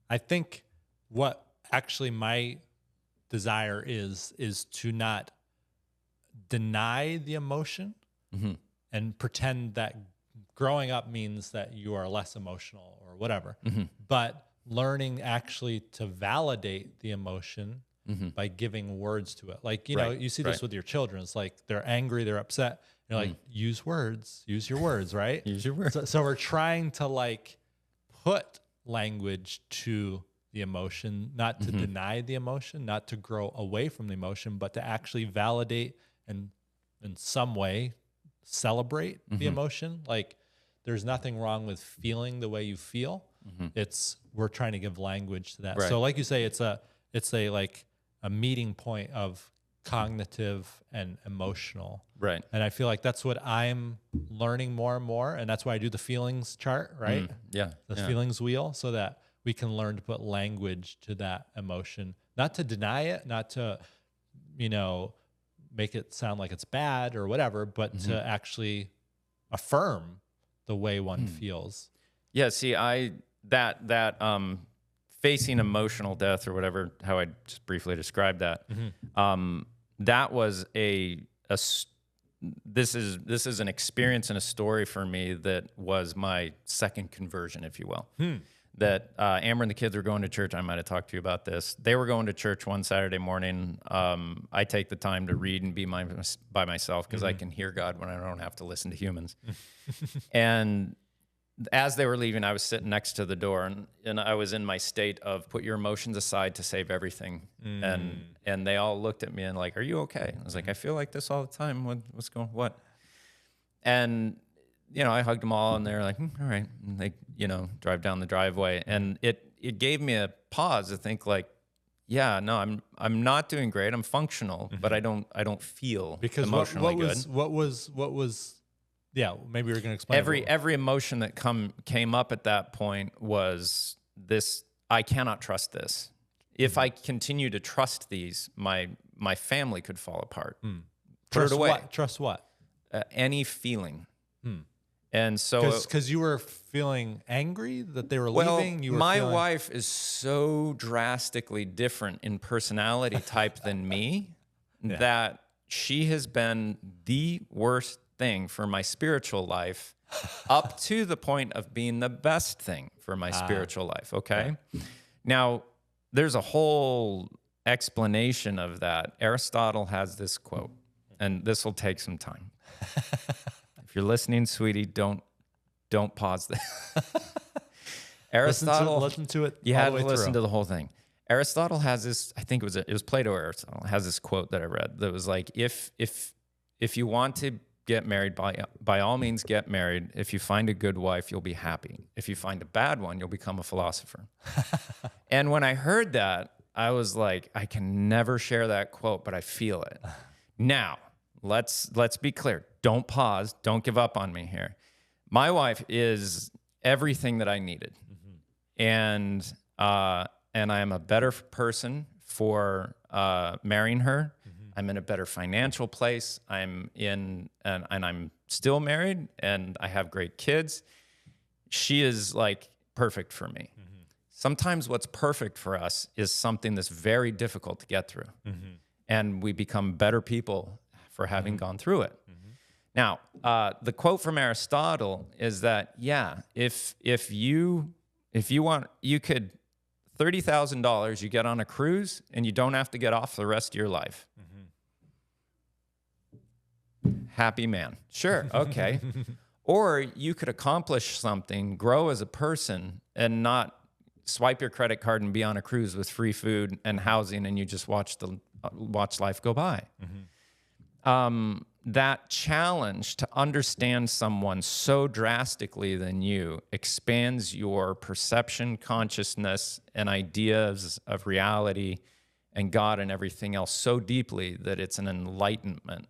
I think what actually my desire is to not deny the emotion and pretend that growing up means that you are less emotional or whatever, but learning actually to validate the emotion by giving words to it. Like, you know, you see this with your children. It's like they're angry, they're upset. You're like, use your words, right? Use your words. So we're trying to like put language to the emotion, not to deny the emotion, not to grow away from the emotion, but to actually validate and in some way celebrate the emotion. Like there's nothing wrong with feeling the way you feel. We're trying to give language to that. Right. So like you say, it's a like a meeting point of cognitive and emotional. Right. And I feel like that's what I'm learning more and more. And that's why I do the feelings chart, right? The feelings wheel, so that we can learn to put language to that emotion, not to deny it, not to, make it sound like it's bad or whatever, but to actually affirm the way one feels. Yeah. See, that facing emotional death or whatever, how I just briefly described that, that was this is an experience and a story for me that was my second conversion, if you will. That Amber and the kids were going to church. I might have talked to you about this. They were going to church one Saturday morning. I take the time to read and be by myself because I can hear God when I don't have to listen to humans. And as they were leaving, I was sitting next to the door, and I was in my state of put your emotions aside to save everything. And they all looked at me and like, are you okay? I was like, I feel like this all the time. What's going, what? And, I hugged them all and they're like, all right. And they, drive down the driveway. And it gave me a pause to think like, yeah, no, I'm not doing great. I'm functional, but I don't feel emotionally good. What was yeah, maybe you're going to explain. Every emotion that came up at that point was this: I cannot trust this. If I continue to trust these, my family could fall apart. Trust what? Trust what? Any feeling. And so, because you were feeling angry that they were leaving. My wife is so drastically different in personality type than me that she has been the worst thing for my spiritual life up to the point of being the best thing for my spiritual life. Okay. Now there's a whole explanation of that. Aristotle has this quote, and this will take some time. If you're listening, sweetie, don't pause this. Aristotle, listen to it. You had to listen to the whole thing. Aristotle has this, I think it was Plato or Aristotle, has this quote that I read that was like, if you want to get married, by all means get married. If you find a good wife, you'll be happy. If you find a bad one, you'll become a philosopher. And when I heard that, I was like, I can never share that quote, but I feel it. Now, let's be clear. Don't pause. Don't give up on me here. My wife is everything that I needed. And I am a better person for marrying her. I'm in a better financial place. I'm still married, and I have great kids. She is like perfect for me. Sometimes what's perfect for us is something that's very difficult to get through. And we become better people for having gone through it. Now, the quote from Aristotle is that, yeah, if you want, you could, $30,000, you get on a cruise and you don't have to get off the rest of your life. Happy man. Sure, okay. Or you could accomplish something, grow as a person, and not swipe your credit card and be on a cruise with free food and housing, and you just watch life go by. That challenge to understand someone so drastically than you expands your perception, consciousness, and ideas of reality and God and everything else so deeply that it's an enlightenment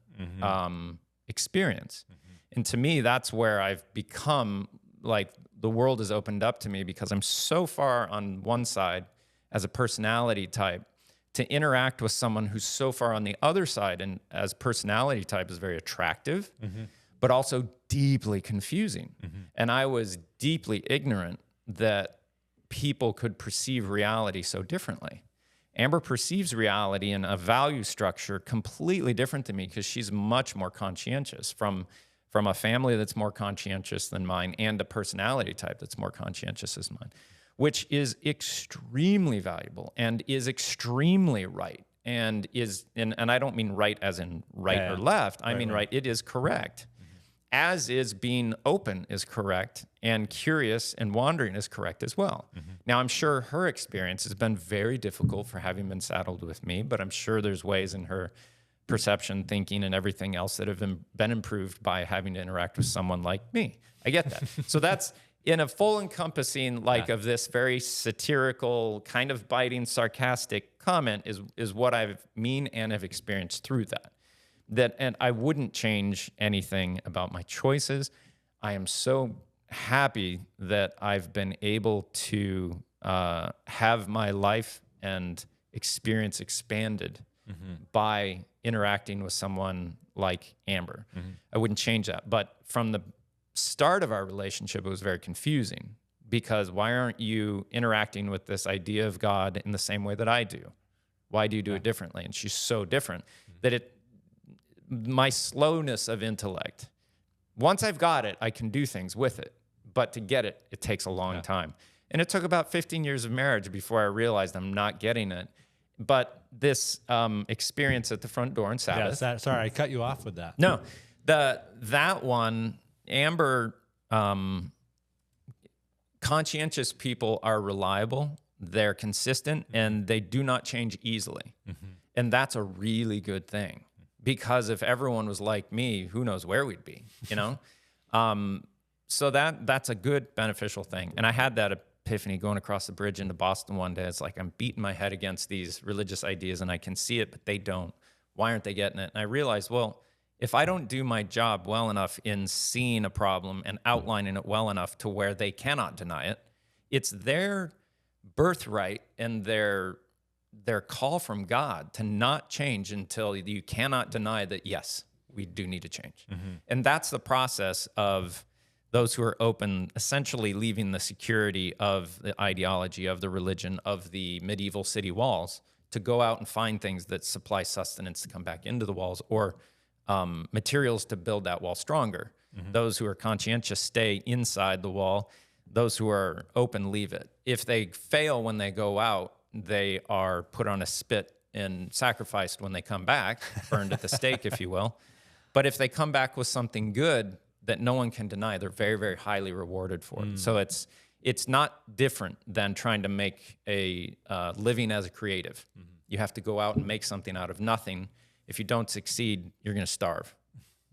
experience. And to me, that's where I've become, like, the world has opened up to me, because I'm so far on one side as a personality type, to interact with someone who's so far on the other side and as personality type is very attractive, but also deeply confusing. And I was deeply ignorant that people could perceive reality so differently. Amber perceives reality in a value structure completely different to me, because she's much more conscientious from a family that's more conscientious than mine, and a personality type that's more conscientious as mine, which is extremely valuable and is extremely right, and I don't mean right as in right or left. I mean right. It is correct, as is being open is correct, and curious and wandering is correct as well. Now, I'm sure her experience has been very difficult for having been saddled with me, but I'm sure there's ways in her perception, thinking, and everything else that have been improved by having to interact with someone like me. I get that. So that's in a full encompassing, of this very satirical, kind of biting, sarcastic comment is what I mean and have experienced through that. And I wouldn't change anything about my choices. I am so happy that I've been able to have my life and experience expanded by interacting with someone like Amber. I wouldn't change that. But from the start of our relationship, it was very confusing, because why aren't you interacting with this idea of God in the same way that I do? Why do you do it differently? And she's so different that my slowness of intellect, once I've got it, I can do things with it. But to get it, it takes a long time. And it took about 15 years of marriage before I realized I'm not getting it. But this experience at the front door on Sabbath. Sorry, I cut you off with that. No, that one, Amber, conscientious people are reliable, they're consistent, and they do not change easily. And that's a really good thing, because if everyone was like me, who knows where we'd be, you know? So that's a good, beneficial thing. And I had that epiphany going across the bridge into Boston one day. It's like I'm beating my head against these religious ideas, and I can see it, but they don't. Why aren't they getting it? And I realized, well, if I don't do my job well enough in seeing a problem and outlining it well enough to where they cannot deny it, it's their birthright and their call from God to not change until you cannot deny that, yes, we do need to change. And that's the process of those who are open, essentially leaving the security of the ideology, of the religion, of the medieval city walls, to go out and find things that supply sustenance to come back into the walls, or materials to build that wall stronger. Those who are conscientious stay inside the wall. Those who are open leave it. If they fail when they go out, they are put on a spit and sacrificed when they come back, burned at the stake, if you will. But if they come back with something good that no one can deny, they're very, very highly rewarded for it. So it's not different than trying to make a living as a creative. You have to go out and make something out of nothing. If you don't succeed, you're going to starve.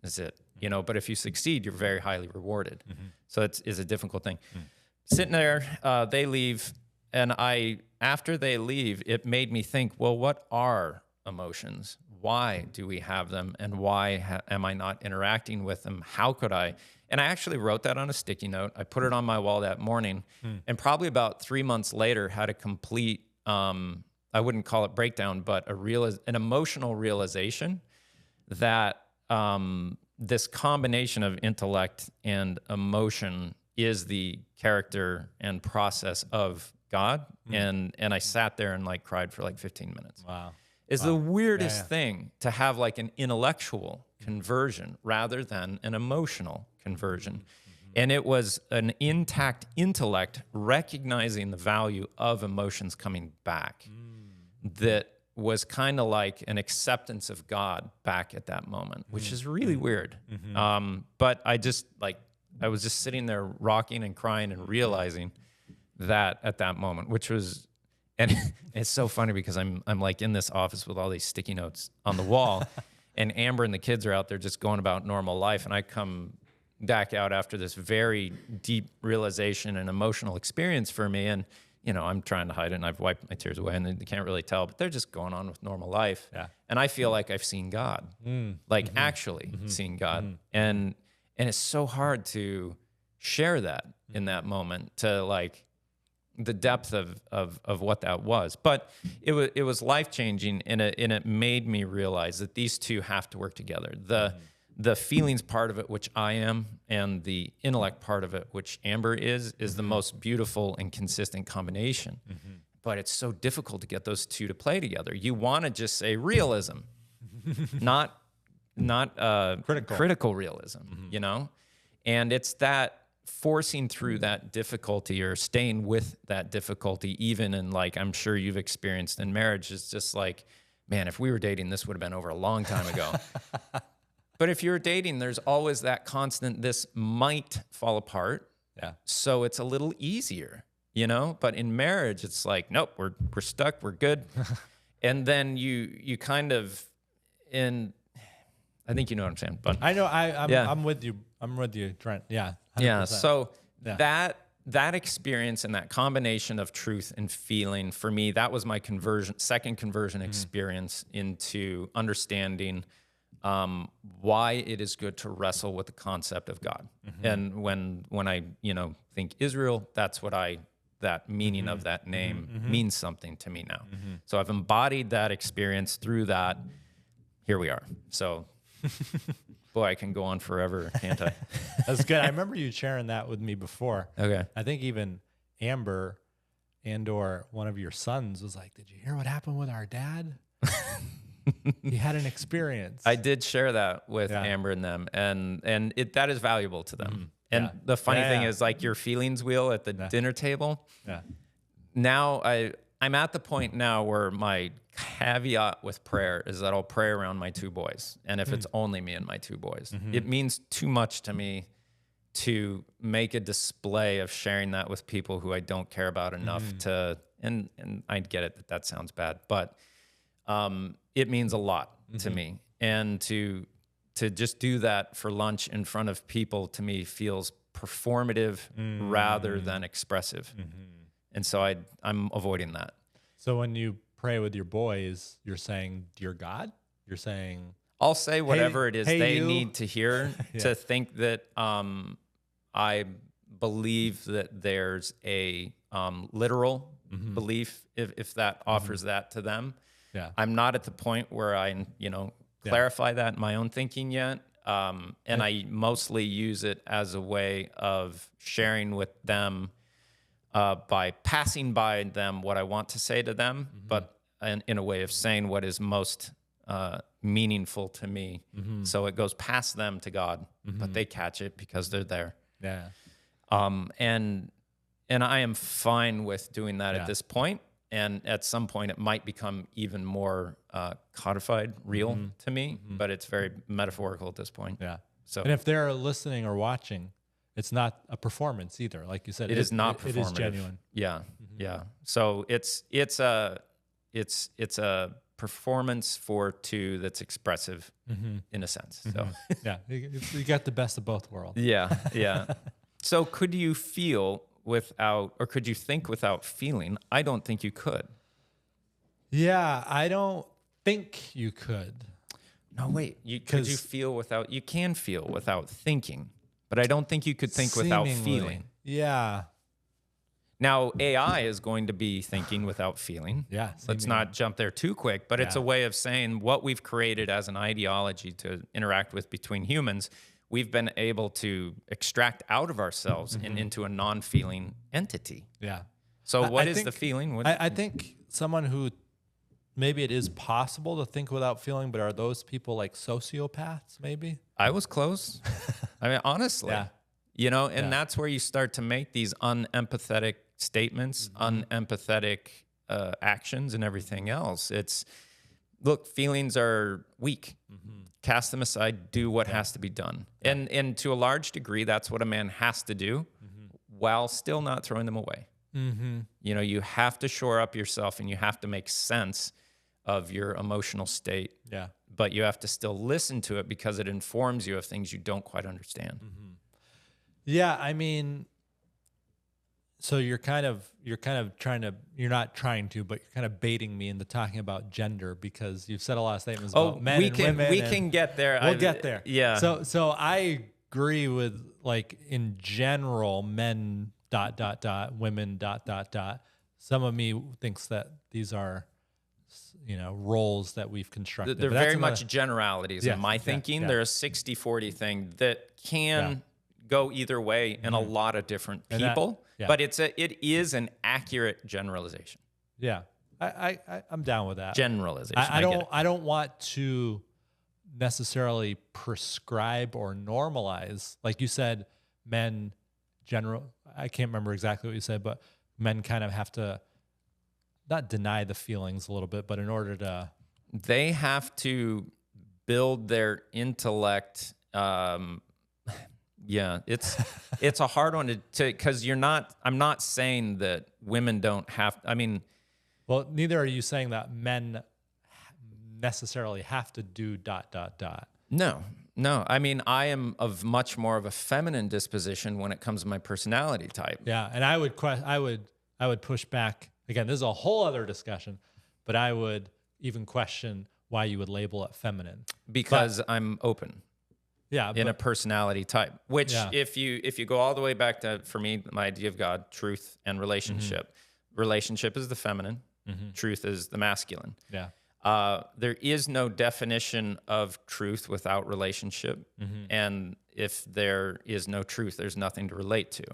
That's it. You know, but if you succeed, you're very highly rewarded. So it's a difficult thing. Sitting there, they leave, and after they leave, it made me think, well, what are emotions? Why do we have them? And why am I not interacting with them? How could I? And I actually wrote that on a sticky note. I put it on my wall that morning, and probably about 3 months later had a complete I wouldn't call it breakdown, but an emotional realization that this combination of intellect and emotion is the character and process of God. And I sat there and like cried for like 15 minutes. Wow. It's the weirdest thing to have like an intellectual conversion rather than an emotional conversion. And it was an intact intellect recognizing the value of emotions coming back that was kind of like an acceptance of God back at that moment, which is really weird. But I was just sitting there rocking and crying and realizing that at that moment, which was, and it's so funny because I'm like in this office with all these sticky notes on the wall and Amber and the kids are out there just going about normal life. And I come back out after this very deep realization and emotional experience for me. And, you know, I'm trying to hide it and I've wiped my tears away and they can't really tell, but they're just going on with normal life. Yeah. And I feel like I've seen God, like actually seen God. And it's so hard to share that in that moment, to like the depth of what that was. But it was life-changing, and it made me realize that these two have to work together. The feelings part of it, which I am, and the intellect part of it, which Amber is the most beautiful and consistent combination. But it's so difficult to get those two to play together. You want to just say realism, not critical realism, you know? And it's that forcing through that difficulty or staying with that difficulty, even in like, I'm sure you've experienced in marriage, is just like, man, if we were dating, this would have been over a long time ago. But if you're dating, there's always that constant, this might fall apart. Yeah. So it's a little easier, you know? But in marriage, it's like, nope, we're stuck, we're good. And then you kind of, I think you know what I'm saying. But I know I'm with you. I'm with you, Trent. Yeah. 100%. Yeah. So that experience and that combination of truth and feeling, for me, that was my second conversion experience into understanding why it is good to wrestle with the concept of God. And when I, think Israel, that's what that meaning of that name means something to me now. So I've embodied that experience through that. Here we are. So boy, I can go on forever, can't I? That's good. I remember you sharing that with me before. Okay. I think even Amber or one of your sons was like, did you hear what happened with our dad? He had an experience. I did share that with Amber and them, and that is valuable to them. And the funny thing is, like, your feelings wheel at the dinner table. Yeah. Now I'm at the point now where my caveat with prayer is that I'll pray around my two boys. And if it's only me and my two boys, it means too much to me to make a display of sharing that with people who I don't care about enough to, and I get it that sounds bad, but it means a lot to me. And to just do that for lunch in front of people, to me, feels performative rather than expressive. And so I'm avoiding that. So when you pray with your boys, you're saying, dear God? You're saying... I'll say whatever it is they need to hear to think that I believe that there's a literal belief, if that offers that to them. Yeah. I'm not at the point where I, clarify that in my own thinking yet. And I mostly use it as a way of sharing with them by passing by them what I want to say to them, but in a way of saying what is most meaningful to me. So it goes past them to God, but they catch it because they're there. Yeah. And I am fine with doing that at this point. And at some point, it might become even more codified, real to me, but it's very metaphorical at this point. Yeah. So, and if they're listening or watching, it's not a performance either, like you said. It is not performative. It is genuine. Yeah, yeah. So it's a performance for two that's expressive in a sense. So yeah, you got the best of both worlds. Yeah, yeah. So could you feel without, or could you think without feeling? I don't think you could. Yeah, I don't think you could. No, wait. Could you feel without? You can feel without thinking, but I don't think you could think without feeling. Yeah. Now, AI is going to be thinking without feeling. Yeah. Let's not jump there too quick, but it's a way of saying what we've created as an ideology to interact with between humans, we've been able to extract out of ourselves and into a non-feeling entity. Yeah. So what is the feeling? I think someone who, maybe it is possible to think without feeling, but are those people like sociopaths maybe? I was close. I mean, honestly. Yeah. You know, and that's where you start to make these unempathetic statements, unempathetic actions, and everything else. It's, look, feelings are weak. Cast them aside, do what has to be done. And to a large degree, that's what a man has to do while still not throwing them away. You know, you have to shore up yourself and you have to make sense of your emotional state. Yeah. But you have to still listen to it because it informs you of things you don't quite understand. Yeah, I mean, so you're not trying to, but you're kind of baiting me into talking about gender because you've said a lot of statements about men and women. We can get there. We'll get there. Yeah. So I agree with, like, in general, men ... women ... Some of me thinks that these are, you know, roles that we've constructed. They're very much generalities in my thinking. Yeah. They're a 60-40 thing that can go either way in a lot of different people, but it is an accurate generalization. Yeah, I'm down with that. Generalization. I don't want to necessarily prescribe or normalize, like you said, men I can't remember exactly what you said, but men kind of have to not deny the feelings a little bit, but in order to, they have to build their intellect. Yeah, it's a hard one to because I'm not saying that women don't have. I mean, well, neither are you saying that men necessarily have to do ... No. I mean, I am of much more of a feminine disposition when it comes to my personality type. Yeah, and I would push back. Again, this is a whole other discussion, but I would even question why you would label it feminine. Because I'm open. Yeah, in a personality type, which if you go all the way back to, for me, my idea of God, truth and relationship. Relationship is the feminine. Truth is the masculine. Yeah. There is no definition of truth without relationship. And if there is no truth, there's nothing to relate to.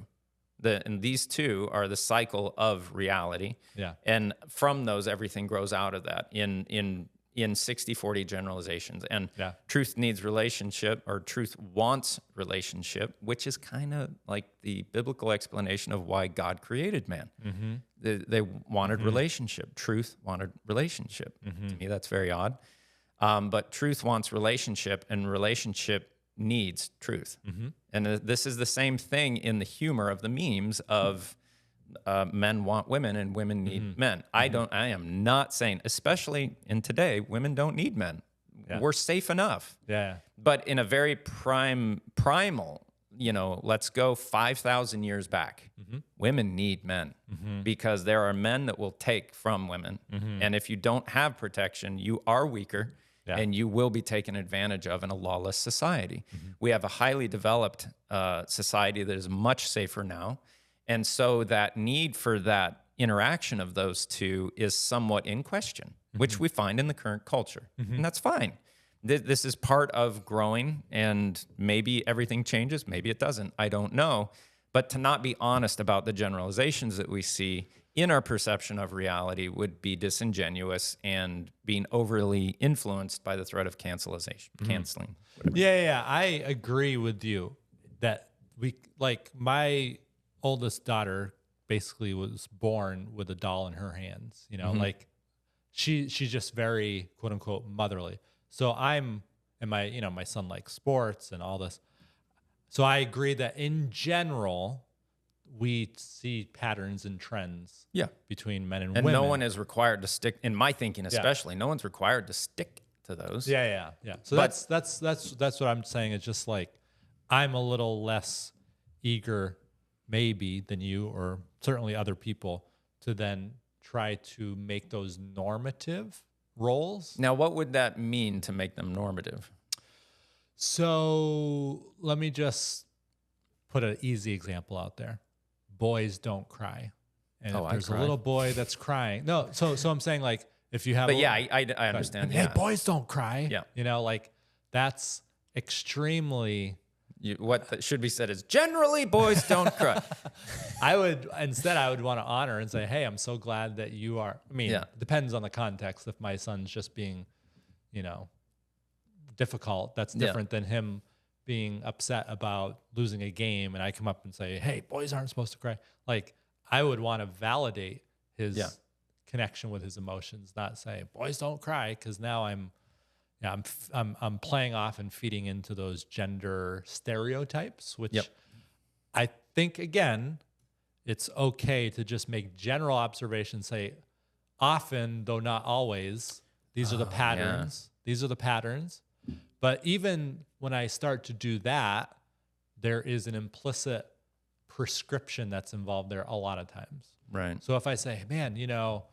And these two are the cycle of reality. Yeah. And from those, everything grows out of that in 60-40 generalizations. And truth needs relationship, or truth wants relationship, which is kind of like the biblical explanation of why God created man. They wanted relationship. Truth wanted relationship. To me, that's very odd. But truth wants relationship, and relationship needs truth. And this is the same thing in the humor of the memes of men want women and women need men. I am not saying, especially in today, women don't need men. We're safe enough. Yeah. But in a very primal, you know, let's go 5,000 years back. Women need men because there are men that will take from women. And if you don't have protection, you are weaker. And you will be taken advantage of in a lawless society. We have a highly developed society that is much safer now. And so that need for that interaction of those two is somewhat in question, which we find in the current culture. And that's fine. This is part of growing, and maybe everything changes, maybe it doesn't. I don't know. But to not be honest about the generalizations that we see in our perception of reality would be disingenuous and being overly influenced by the threat of canceling. Yeah, I agree with you that my oldest daughter basically was born with a doll in her hands, you know, like she's just very quote unquote motherly. So my son likes sports and all this. So I agree that in general, we see patterns and trends between men and women. And no one is required to stick, in my thinking especially, no one's required to stick to those. Yeah. So that's what I'm saying. It's just like, I'm a little less eager maybe than you, or certainly other people, to then try to make those normative roles. Now, what would that mean to make them normative? So let me just put an easy example out there. Boys don't cry. And if there's a little boy that's crying, so I'm saying like if you have, but yeah, I understand. Hey, boys don't cry. Yeah, you know, like that's extremely. What should be said is generally boys don't cry. I would want to honor and say, hey, I'm so glad that you are. I mean, it depends on the context. If my son's just being, you know, difficult, that's different than him being upset about losing a game. And I come up and say, hey, boys aren't supposed to cry. Like I would want to validate his connection with his emotions, not say boys don't cry. Cause now I'm playing off and feeding into those gender stereotypes, which I think, again, it's okay to just make general observations, say often, though not always, these are the patterns. Yeah. These are the patterns. But even when I start to do that, there is an implicit prescription that's involved there a lot of times. Right. So if I say, man, you know,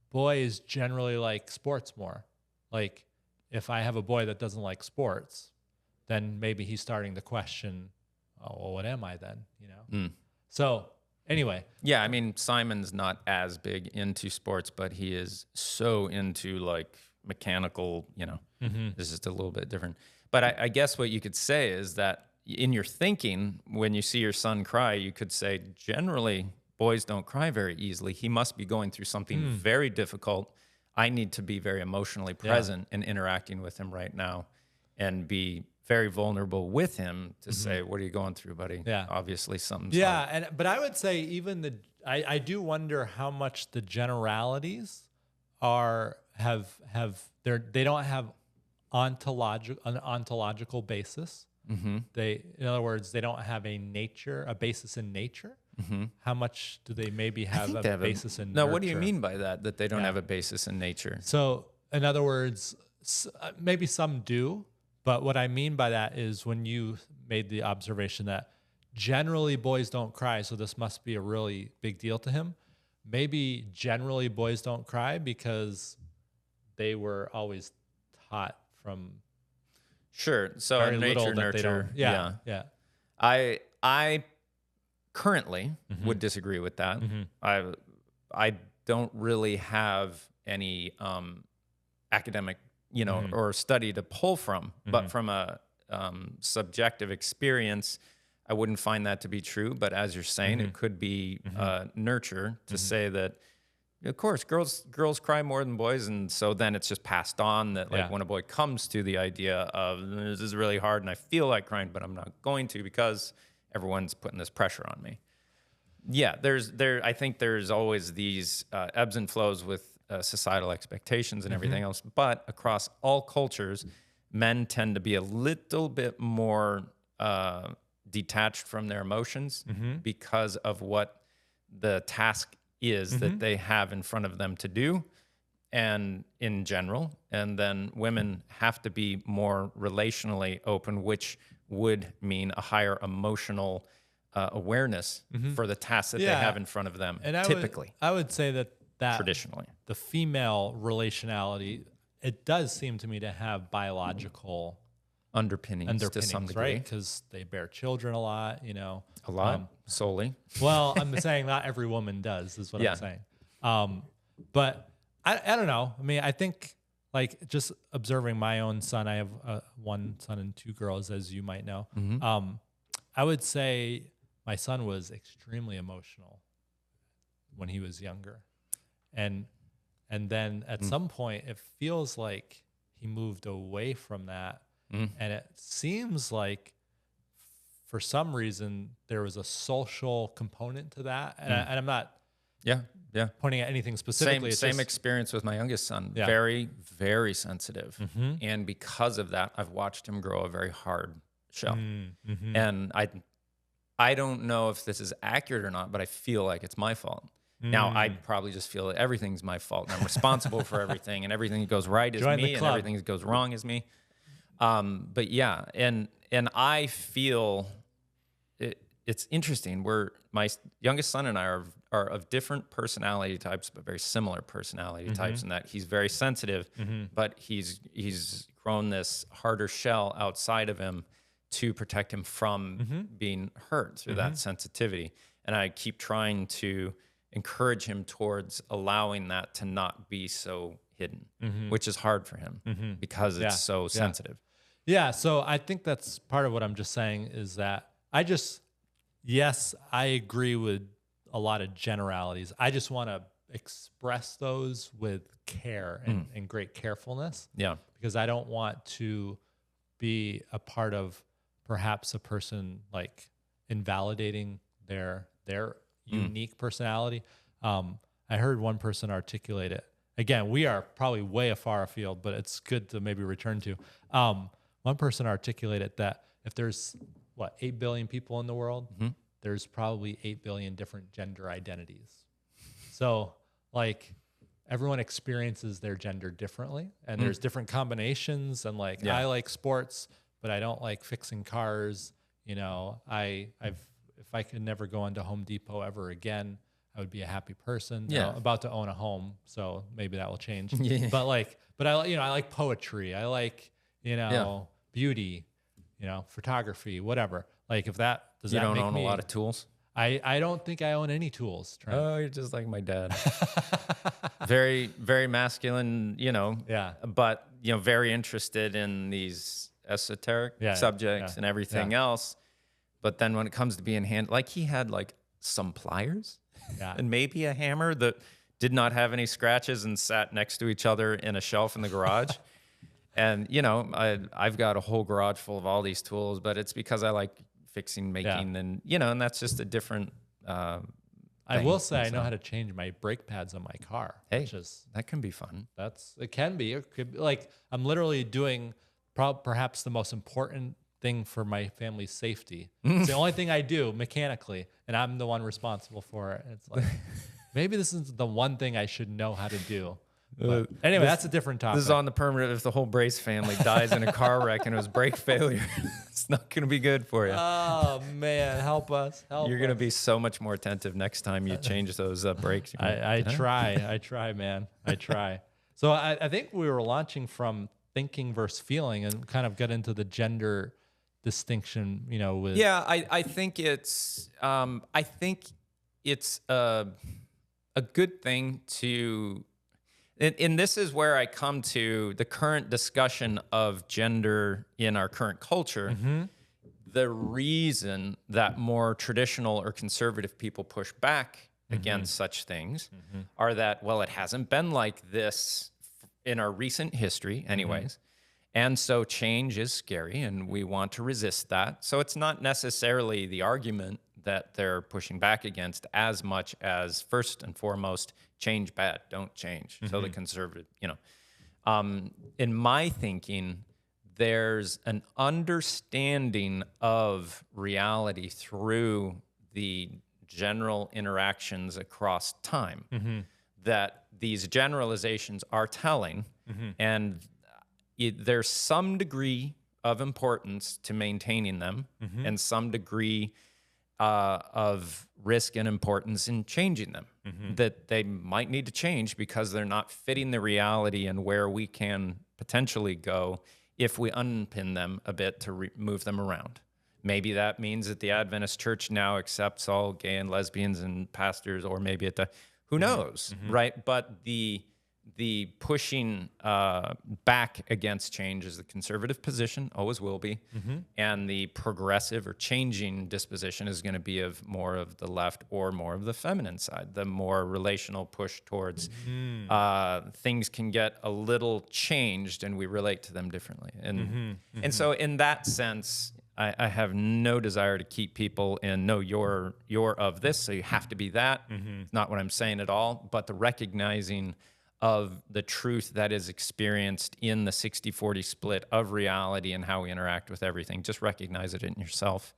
boys generally like sports more, like, if I have a boy that doesn't like sports, then maybe he's starting to question, oh, well, what am I then? You know? So anyway. Yeah. I mean, Simon's not as big into sports, but he is so into like mechanical, you know, this is just a little bit different. But I guess what you could say is that in your thinking, when you see your son cry, you could say, generally, boys don't cry very easily. He must be going through something very difficult. I need to be very emotionally present and interacting with him right now and be very vulnerable with him to say, what are you going through, buddy? Yeah. Obviously something's hard. But I would say even I do wonder how much the generalities they don't have an ontological basis. In other words, they don't have a basis in nature. How much do they maybe have a basis in nurture? No, what do you mean by that? That they don't have a basis in nature? So, in other words, maybe some do, but what I mean by that is when you made the observation that generally boys don't cry, so this must be a really big deal to him. Maybe generally boys don't cry because they were always taught from so very nature, little nurture. Yeah. I currently would disagree with that. I don't really have any academic, you know, or study to pull from, but from a subjective experience, I wouldn't find that to be true. But as you're saying, it could be nurture to say that, of course, girls cry more than boys, and so then it's just passed on that, like, when a boy comes to the idea of this is really hard and I feel like crying, but I'm not going to because everyone's putting this pressure on me. Yeah, I think there's always these ebbs and flows with societal expectations and everything else, but across all cultures, men tend to be a little bit more detached from their emotions because of what the task is that they have in front of them to do, and in general. And then women have to be more relationally open, which would mean a higher emotional awareness for the tasks that they have in front of them. And typically, I would say that traditionally, the female relationality, it does seem to me to have biological underpinnings to some degree, right? Because they bear children a lot, you know. A lot, solely. Well, I'm saying not every woman does, is what I'm saying. But I don't know. I mean, I think, like, just observing my own son, I have one son and two girls, as you might know. I would say my son was extremely emotional when he was younger. And then at some point, it feels like he moved away from that. And it seems like for some reason there was a social component to that. And, and I'm not pointing at anything specifically. Same experience with my youngest son. Very, very sensitive. And because of that, I've watched him grow a very hard shell. And I don't know if this is accurate or not, but I feel like it's my fault. Now, I probably just feel that everything's my fault and I'm responsible for everything, and everything that goes right is me and everything that goes wrong is me. But yeah, and I feel it's interesting. My youngest son and I are of different personality types, but very similar personality types, in that he's very sensitive, but he's grown this harder shell outside of him to protect him from being hurt through that sensitivity. And I keep trying to encourage him towards allowing that to not be so hidden, which is hard for him because it's so sensitive. Yeah. So I think that's part of what I'm just saying is that yes, I agree with a lot of generalities. I just want to express those with care and great carefulness. Yeah. Because I don't want to be a part of perhaps a person like invalidating their unique personality. I heard one person articulate it. Again, we are probably way far afield, but it's good to maybe return to. One person articulated that if there's 8 billion people in the world, there's probably 8 billion different gender identities. So like everyone experiences their gender differently, and there's different combinations. And like I like sports, but I don't like fixing cars. You know, if I could never go into Home Depot ever again, I would be a happy person. Yeah. I'm about to own a home, so maybe that will change. But I like poetry. I like, beauty, photography, whatever. Like if that, does you that don't make own me, a lot of tools? I don't think I own any tools, Trent. Oh, you're just like my dad. Very, very masculine, but, very interested in these esoteric subjects and everything else. But then when it comes to being like he had like some pliers and maybe a hammer that did not have any scratches and sat next to each other in a shelf in the garage. And, I've got a whole garage full of all these tools, but it's because I like fixing, making, and, and that's just a different I will say I know how to change my brake pads on my car. Hey, that can be fun. It can be. It could be like I'm literally doing perhaps the most important thing for my family's safety. It's the only thing I do mechanically, and I'm the one responsible for it. And it's like, maybe this is the one thing I should know how to do. But anyway, that's a different topic. This is on the permanent. If the whole Brace family dies in a car wreck and it was brake failure, it's not going to be good for you. Oh, man. Help us. You're going to be so much more attentive next time you change those brakes. I try, man. I try. So I think we were launching from thinking versus feeling and kind of get into the gender distinction, with. Yeah, I think it's a good thing to. And this is where I come to the current discussion of gender in our current culture. The reason that more traditional or conservative people push back against such things are that, well, it hasn't been like this in our recent history anyways. And so change is scary and we want to resist that. So it's not necessarily the argument that they're pushing back against as much as first and foremost, change bad, don't change. So the conservative, in my thinking, there's an understanding of reality through the general interactions across time that these generalizations are telling, and there's some degree of importance to maintaining them and some degree of risk and importance in changing them, that they might need to change because they're not fitting the reality and where we can potentially go if we unpin them a bit to move them around. Maybe that means that the Adventist church now accepts all gay and lesbians and pastors, or maybe who knows, right? But the pushing back against change is the conservative position, always will be, and the progressive or changing disposition is going to be of more of the left or more of the feminine side, the more relational push towards things can get a little changed and we relate to them differently. And so in that sense, I have no desire to keep people in, no, you're of this, so you have to be that. It's not what I'm saying at all, but the recognizing of the truth that is experienced in the 60-40 split of reality and how we interact with everything. Just recognize it in yourself.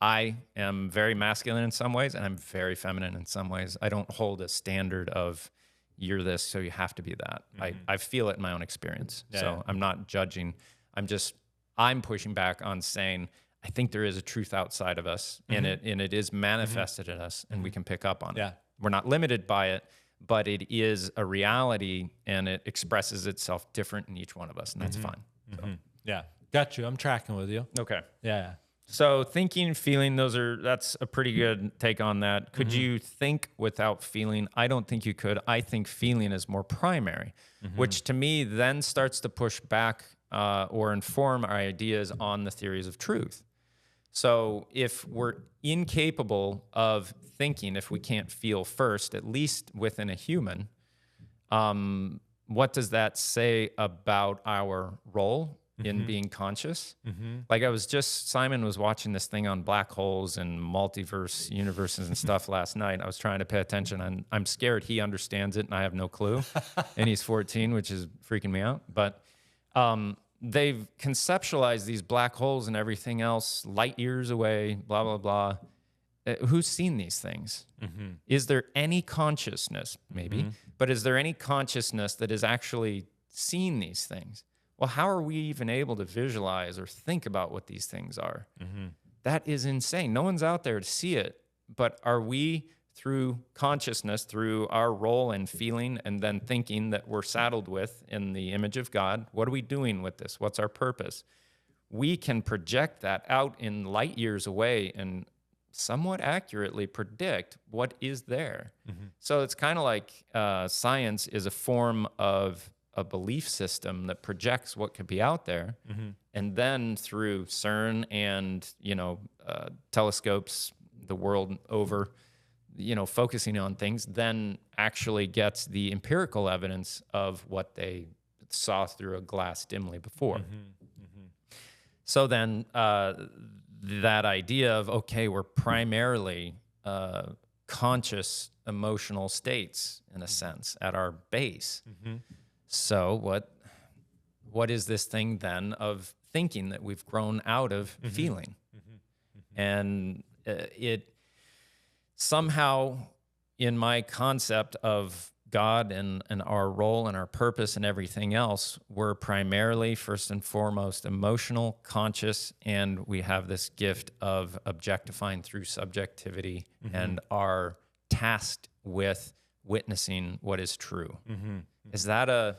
I am very masculine in some ways, and I'm very feminine in some ways. I don't hold a standard of you're this, so you have to be that. I feel it in my own experience. I'm not judging. I'm pushing back on saying, I think there is a truth outside of us, and it is manifested in us, and we can pick up on it. We're not limited by it, but it is a reality and it expresses itself different in each one of us, and that's fine. So. Yeah. Got you. I'm tracking with you. Okay. Yeah. So thinking, feeling, that's a pretty good take on that. Could you think without feeling? I don't think you could. I think feeling is more primary, which to me then starts to push back or inform our ideas on the theories of truth. So if we're incapable of thinking, if we can't feel first, at least within a human, what does that say about our role in being conscious? Like Simon was watching this thing on black holes and multiverse universes and stuff last night. I was trying to pay attention, and I'm scared he understands it and I have no clue. And he's 14, which is freaking me out. But they've conceptualized these black holes and everything else light years away, blah, blah, blah. Who's seen these things? Is there any consciousness? Maybe. But is there any consciousness that has actually seen these things? Well, how are we even able to visualize or think about what these things are? That is insane. No one's out there to see it. But are we, through consciousness, through our role and feeling and then thinking that we're saddled with in the image of God, what are we doing with this? What's our purpose? We can project that out in light years away and somewhat accurately predict what is there. So it's kind of like science is a form of a belief system that projects what could be out there, and then through CERN and telescopes the world over, focusing on things, then actually gets the empirical evidence of what they saw through a glass dimly before. So then that idea of, okay, we're primarily conscious emotional states in a sense at our base. So what is this thing then of thinking that we've grown out of feeling? And it somehow, in my concept of God and our role and our purpose and everything else, we're primarily, first and foremost, emotional, conscious, and we have this gift of objectifying through subjectivity and are tasked with witnessing what is true. Is that a...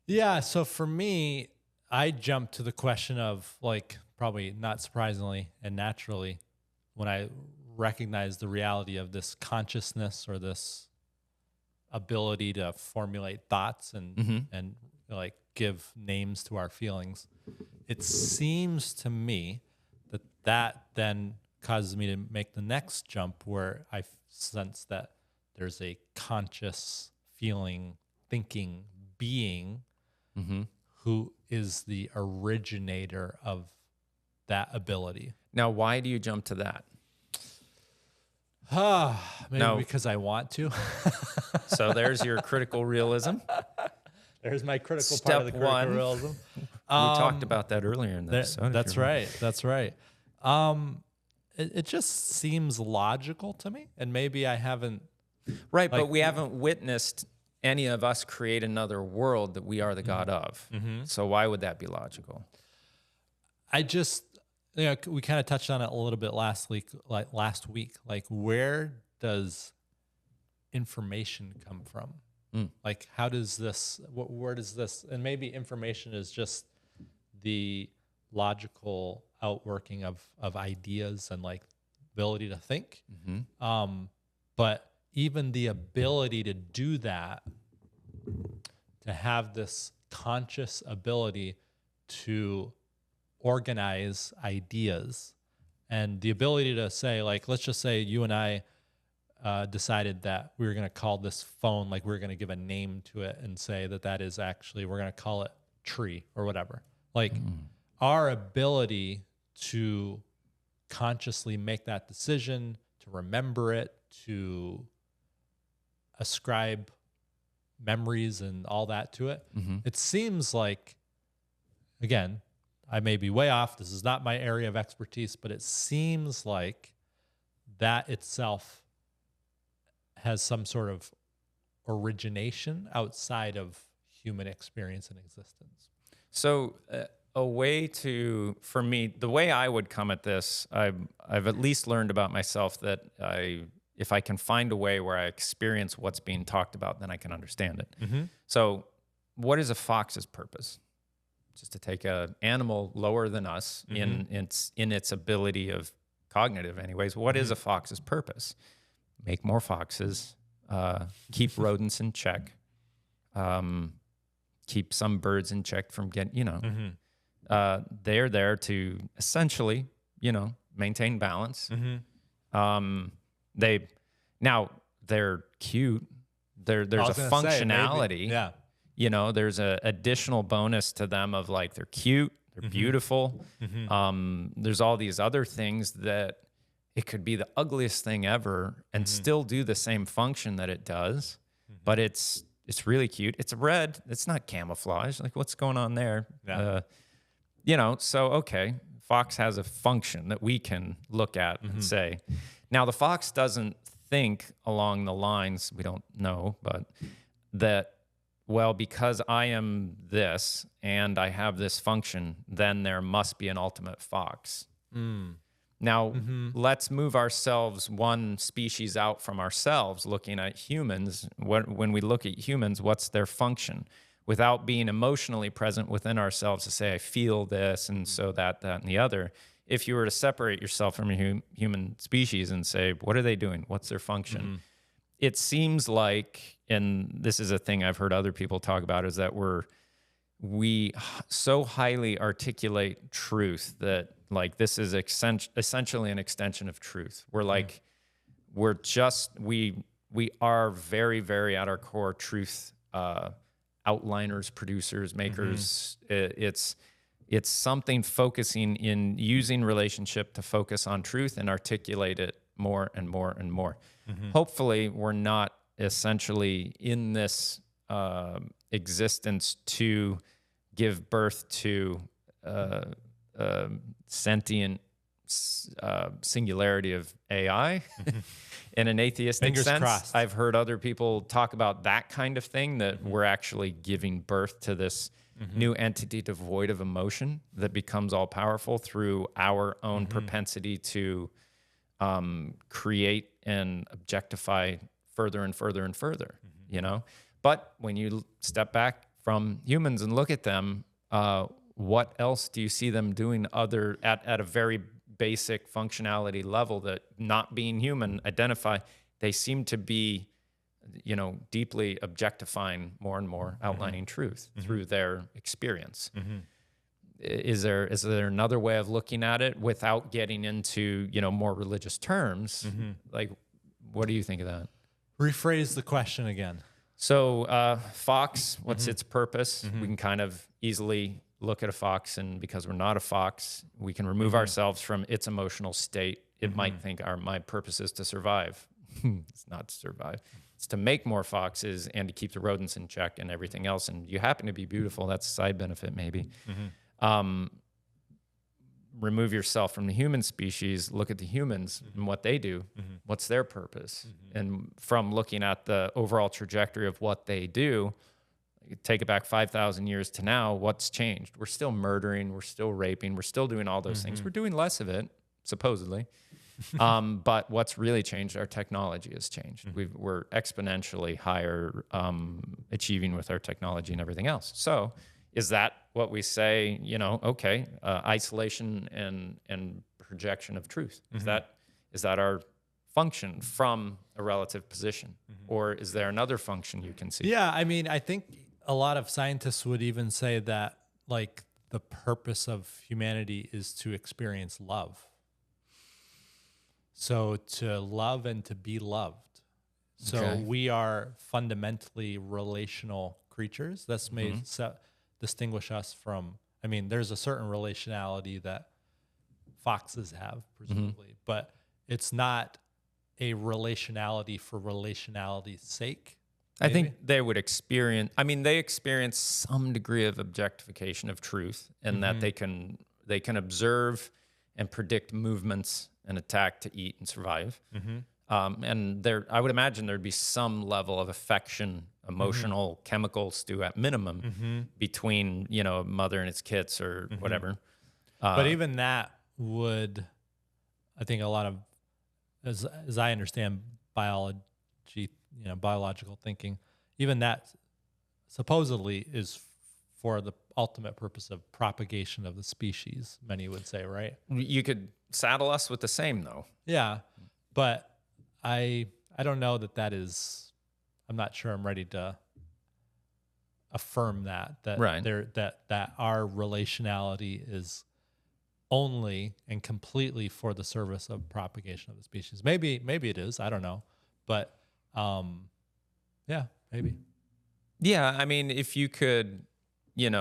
Yeah, so for me, I jumped to the question of, like, probably not surprisingly and naturally, when I recognized the reality of this consciousness or this ability to formulate thoughts and like give names to our feelings, it seems to me that then causes me to make the next jump where I sense that there's a conscious feeling, thinking being who is the originator of that ability. Now, why do you jump to that? Maybe because I want to. So there's your critical realism. There's my critical part of the critical realism. We talked about that earlier in the episode. That's right. That's right. It just seems logical to me, and maybe I haven't. Right, but we haven't witnessed any of us create another world that we are the God of. So why would that be logical? I just, we kind of touched on it a little bit last week. Like, where does information come from? Like, how does this? Where does this? And maybe information is just the logical outworking of ideas and like ability to think. But even the ability to do that, to have this conscious ability to organize ideas and the ability to say, like, let's just say you and I decided that we were going to call this phone, like we're going to give a name to it and say that is actually, we're going to call it tree or whatever. Like our ability to consciously make that decision, to remember it, to ascribe memories and all that to it. It seems like, again, I may be way off. This is not my area of expertise, but it seems like that itself has some sort of origination outside of human experience and existence. So a way to, for me, the way I would come at this, I've at least learned about myself that if I can find a way where I experience what's being talked about, then I can understand it. So what is a fox's purpose? just to take a animal lower than us in its ability of cognitive anyways, what is a fox's purpose? Make more foxes, keep rodents in check, keep some birds in check from getting, they're there to essentially, maintain balance. They're cute. There's a functionality. There's a additional bonus to them of like, they're cute, they're beautiful. There's all these other things that it could be the ugliest thing ever and still do the same function that it does, but it's really cute. It's red. It's not camouflage. Like, what's going on there? So, okay, fox has a function that we can look at and say. Now, the fox doesn't think along the lines, we don't know, but that, well, because I am this and I have this function, then there must be an ultimate fox. Now, let's move ourselves one species out from ourselves, looking at humans. When we look at humans, what's their function? Without being emotionally present within ourselves to say, I feel this, and so that, and the other. If you were to separate yourself from a human species and say, what are they doing? What's their function? It seems like, and this is a thing I've heard other people talk about, is that we so highly articulate truth that, like, this is essentially an extension of truth. We're like, we are very, very at our core truth outliners, producers, makers. It's something focusing in using relationship to focus on truth and articulate it more and more and more. Hopefully, we're not essentially in this existence to give birth to sentient singularity of AI in an atheistic Fingers sense. crossed. I've heard other people talk about that kind of thing, that we're actually giving birth to this new entity devoid of emotion that becomes all powerful through our own propensity to create and objectify further and further and further, But when you step back from humans and look at them, what else do you see them doing other at a very basic functionality level that not being human identify? They seem to be, deeply objectifying more and more, outlining truth through their experience. Is there another way of looking at it without getting into, more religious terms? Like, what do you think of that? Rephrase the question again. So, fox, what's its purpose? We can kind of easily look at a fox, and because we're not a fox, we can remove ourselves from its emotional state. It might think my purpose is to survive. It's not to survive. It's to make more foxes and to keep the rodents in check and everything else. And you happen to be beautiful. That's a side benefit, maybe. Remove yourself from the human species, look at the humans and what they do. What's their purpose? And from looking at the overall trajectory of what they do, take it back 5,000 years to now, what's changed? We're still murdering, we're still raping, we're still doing all those things. We're doing less of it, supposedly. But what's really changed, our technology has changed. We're exponentially higher achieving with our technology and everything else. So is that what we say, okay, isolation and projection of truth? Is that our function from a relative position? Or is there another function you can see? Yeah, I mean, I think a lot of scientists would even say that, like, the purpose of humanity is to experience love. So to love and to be loved. So we are fundamentally relational creatures. That's made distinguish us from, I mean, there's a certain relationality that foxes have, presumably, but it's not a relationality for relationality's sake. Maybe? I think they would experience, they experience some degree of objectification of truth, and that they can observe and predict movements and attack to eat and survive. And I would imagine there'd be some level of affection, emotional chemicals at minimum between, a mother and its kits or whatever. But even that would, I think a lot of, as I understand biology, biological thinking, even that supposedly is for the ultimate purpose of propagation of the species, many would say, right? You could saddle us with the same, though. Yeah, but I don't know that is. I'm not sure I'm ready to affirm that right. that our relationality is only and completely for the service of propagation of the species. Maybe it is. I don't know, but yeah, maybe. Yeah, I mean, if you could, as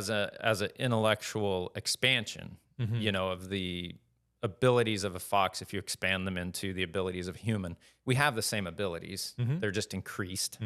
an intellectual expansion, of the abilities of a fox, if you expand them into the abilities of human, we have the same abilities. They're just increased.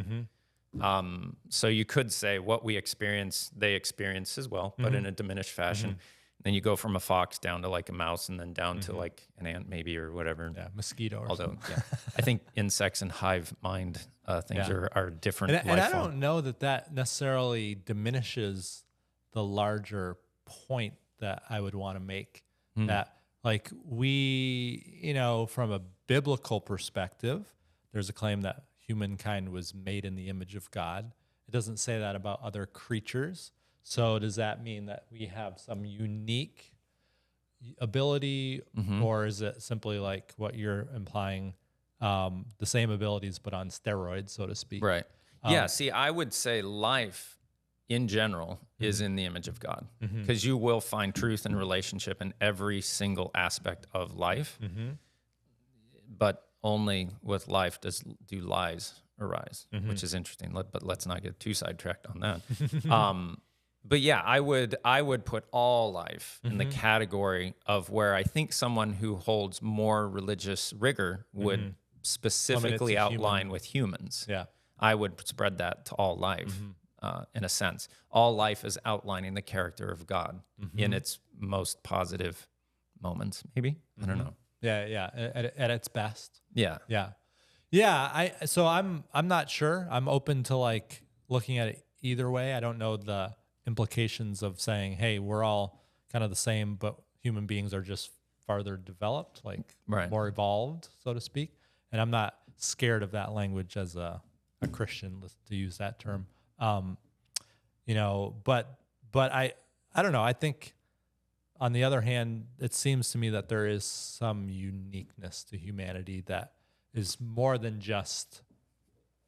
So you could say what we experience, they experience as well, but in a diminished fashion. Then you go from a fox down to like a mouse, and then down to like an ant maybe, or whatever. Yeah, mosquito or Although, something. yeah, I think insects and hive mind things are different. And I don't know that necessarily diminishes the larger point that I would want to make. That like we, from a biblical perspective, there's a claim that humankind was made in the image of God. It doesn't say that about other creatures. So does that mean that we have some unique ability, or is it simply like what you're implying, the same abilities but on steroids, so to speak? Right. Yeah. See, I would say life in general is in the image of God, because you will find truth and relationship in every single aspect of life, but only with life do lies arise, which is interesting. But let's not get too sidetracked on that. But yeah, I would put all life in the category of where I think someone who holds more religious rigor would specifically outline with humans. Yeah, I would spread that to all life, in a sense. All life is outlining the character of God in its most positive moments, maybe. I don't know. Yeah. At its best. Yeah. So I'm not sure. I'm open to like looking at it either way. I don't know the implications of saying, hey, we're all kind of the same, but human beings are just farther developed, like more evolved, so to speak. And I'm not scared of that language as a Christian, to use that term. But I don't know. I think on the other hand, it seems to me that there is some uniqueness to humanity that is more than just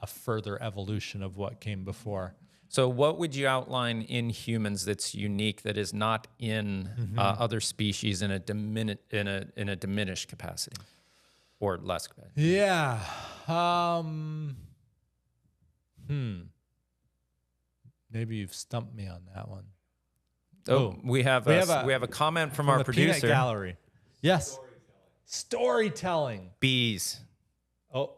a further evolution of what came before. So what would you outline in humans that's unique, that is not in other species in a diminished capacity or less capacity? Yeah. Maybe you've stumped me on that one. We have a comment from our producer. Peanut Gallery. Yes. Storytelling. Bees. Oh.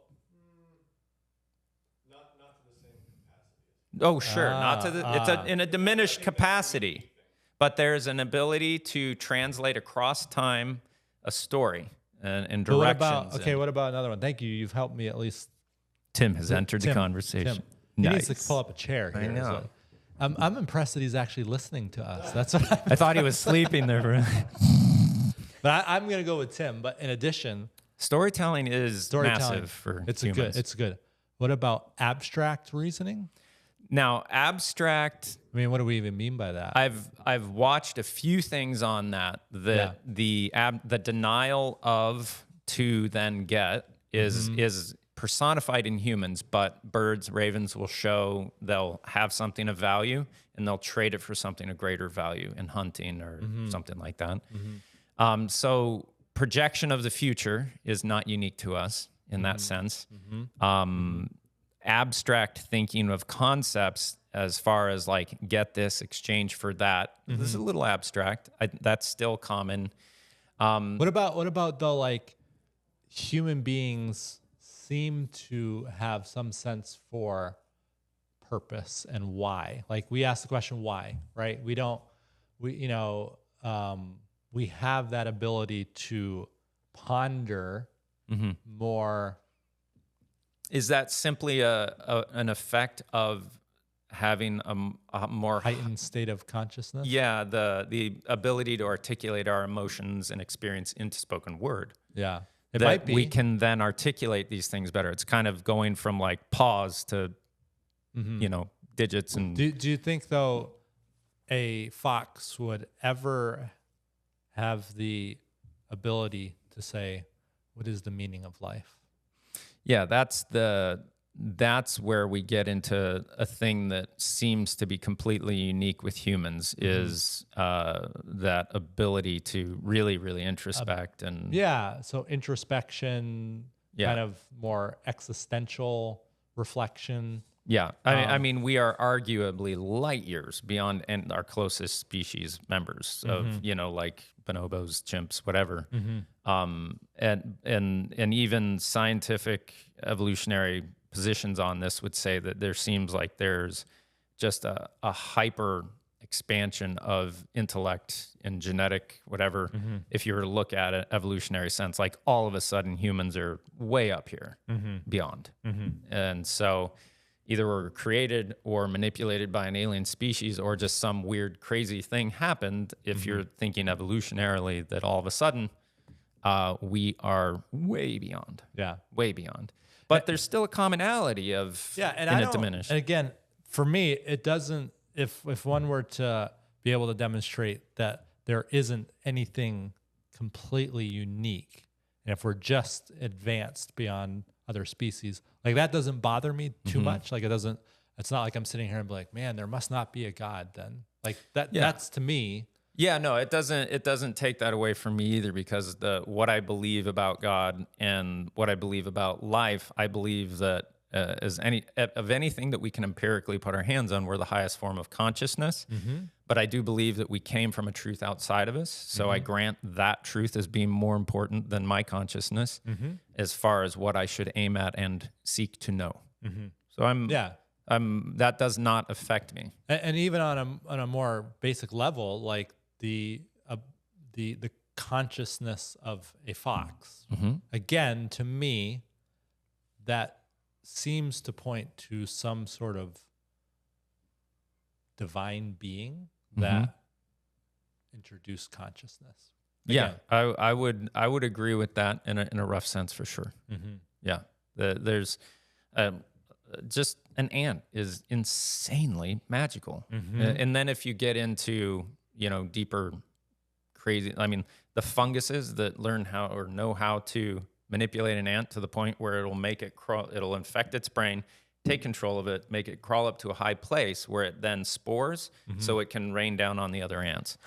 Oh, sure. Not to the. It's in a diminished capacity, but there's an ability to translate across time a story and directions. What about another one? Thank you. You've helped me at least. Tim has entered the conversation. Tim. He needs to pull up a chair here. I know. I'm impressed that he's actually listening to us. That's what I thought he was sleeping there. But I'm going to go with Tim. But in addition, storytelling is massive for humans. It's good. What about abstract reasoning? Now, abstract. I mean, what do we even mean by that? I've watched a few things on that. The denial of to then get is personified in humans, but birds, ravens will show they'll have something of value and they'll trade it for something of greater value in hunting or something like that. So projection of the future is not unique to us in that sense. Abstract thinking of concepts as far as like get this, exchange for that. This is a little abstract. That's still common. What about though, like human beings seem to have some sense for purpose and why? Like we ask the question why, right? We have that ability to ponder more. Is that simply an effect of having a more heightened state of consciousness? Yeah, the ability to articulate our emotions and experience into spoken word. Yeah, it might be. We can then articulate these things better. It's kind of going from like pause to, digits. And do you think though a fox would ever have the ability to say, what is the meaning of life? Yeah, that's where we get into a thing that seems to be completely unique with humans, is that ability to really, really introspect. So introspection, kind of more existential reflection. Yeah, I mean, we are arguably light years beyond our closest species members of, like bonobos, chimps, whatever. And even scientific evolutionary positions on this would say that there seems like there's just a hyper expansion of intellect and genetic whatever. If you were to look at it evolutionary sense, like all of a sudden humans are way up here beyond. And so either we're created or manipulated by an alien species, or just some weird crazy thing happened, if you're thinking evolutionarily, that all of a sudden we are way beyond. Way beyond. But there's still a commonality of diminished. And again, for me, it doesn't, if one were to be able to demonstrate that there isn't anything completely unique, and if we're just advanced beyond other species, like that doesn't bother me too much. Like it's not like I'm sitting here and be like, man, there must not be a God then. Like that's to me. Yeah, no, it doesn't take that away from me either, because what I believe about God and what I believe about life, I believe that as anything that we can empirically put our hands on, we're the highest form of consciousness. But I do believe that we came from a truth outside of us. So I grant that truth as being more important than my consciousness as far as what I should aim at and seek to know. So that does not affect me. And even on a more basic level, like the consciousness of a fox, again, to me, that seems to point to some sort of divine being that introduced consciousness. Again. Yeah, I would agree with that in a rough sense for sure. Yeah, there's just an ant is insanely magical, and then if you get into deeper, crazy, I mean, the funguses that learn how or know how to manipulate an ant to the point where it'll make it crawl, it'll infect its brain, take control of it, make it crawl up to a high place where it then spores so it can rain down on the other ants.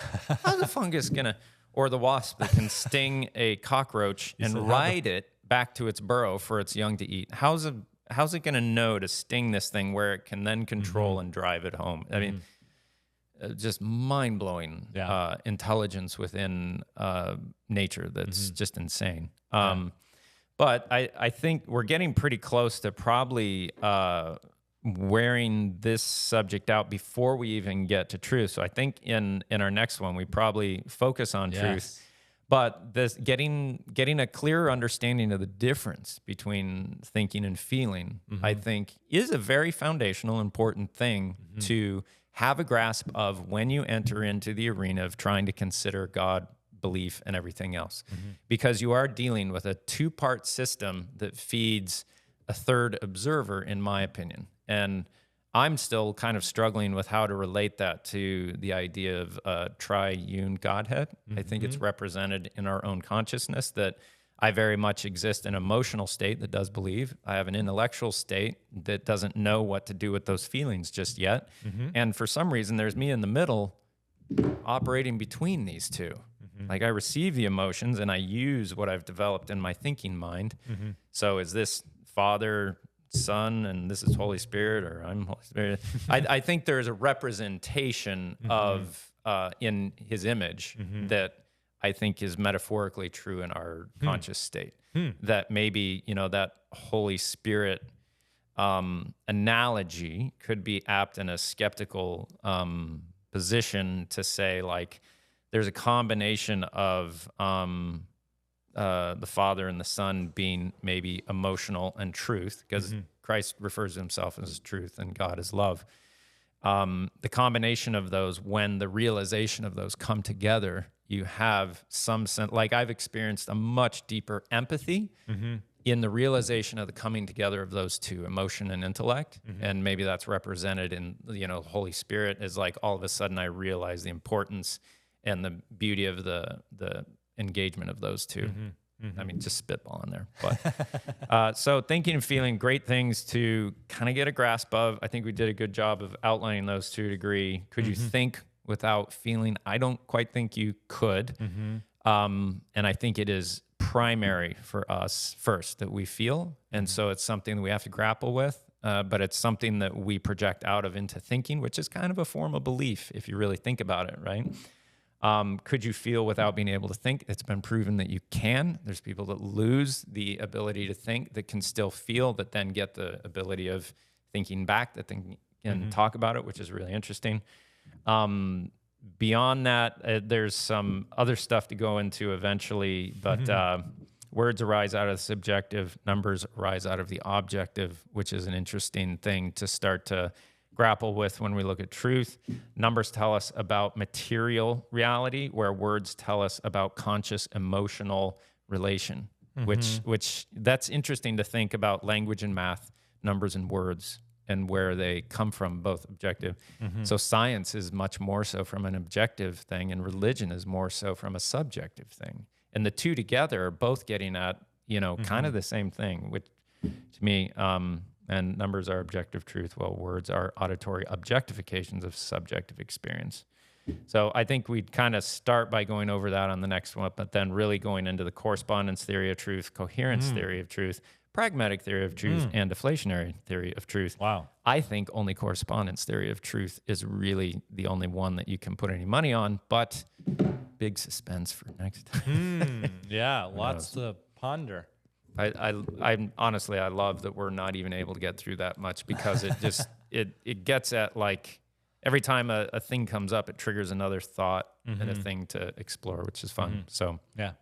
How's the fungus gonna, or the wasp that can sting a cockroach and ride it back to its burrow for its young to eat? How's it gonna know to sting this thing where it can then control and drive it home? I mean, just mind-blowing intelligence within nature that's just insane. But I think we're getting pretty close to probably wearing this subject out before we even get to truth. So I think in our next one, we probably focus on truth. But this getting a clearer understanding of the difference between thinking and feeling, I think, is a very foundational, important thing to have a grasp of when you enter into the arena of trying to consider God, belief, and everything else. Because you are dealing with a two-part system that feeds a third observer, in my opinion. And I'm still kind of struggling with how to relate that to the idea of triune Godhead. I think it's represented in our own consciousness that I very much exist in an emotional state that does believe. I have an intellectual state that doesn't know what to do with those feelings just yet. And for some reason, there's me in the middle operating between these two. Like I receive the emotions and I use what I've developed in my thinking mind. So is this Father, Son, and this is Holy Spirit, or I'm Holy Spirit? I think there's a representation of in His image that I think is metaphorically true in our conscious state. That maybe, that Holy Spirit analogy could be apt in a skeptical position to say, like, there's a combination of the Father and the Son being maybe emotional and truth, because Christ refers to himself as truth and God as love. The combination of those, when the realization of those come together, you have some sense, like I've experienced a much deeper empathy in the realization of the coming together of those two, emotion and intellect, and maybe that's represented in, you know, Holy Spirit is like all of a sudden I realize the importance and the beauty of the engagement of those two. I mean, just spitballing there. But so thinking and feeling, great things to kind of get a grasp of. I think we did a good job of outlining those to a degree. Could you think without feeling? I don't quite think you could. And I think it is primary for us first that we feel. And so it's something that we have to grapple with, but it's something that we project out of into thinking, which is kind of a form of belief if you really think about it, right? Could you feel without being able to think? It's been proven that you can. There's people that lose the ability to think that can still feel, that then get the ability of thinking back, that then can talk about it, which is really interesting. Beyond that, there's some other stuff to go into eventually, but words arise out of the subjective, numbers arise out of the objective, which is an interesting thing to start to grapple with when we look at truth. Numbers tell us about material reality, where words tell us about conscious emotional relation, which that's interesting to think about language and math, numbers and words, and where they come from, both objective. So science is much more so from an objective thing, and religion is more so from a subjective thing. And the two together are both getting at, you know, kind of the same thing, which to me, and numbers are objective truth, while words are auditory objectifications of subjective experience. So I think we'd kind of start by going over that on the next one, but then really going into the correspondence theory of truth, coherence theory of truth, pragmatic theory of truth, and deflationary theory of truth. Wow. I think only correspondence theory of truth is really the only one that you can put any money on, but big suspense for next time. Yeah, lots to ponder. I honestly, I love that we're not even able to get through that much, because it just, it gets at, like, every time a thing comes up, it triggers another thought and a thing to explore, which is fun. So yeah,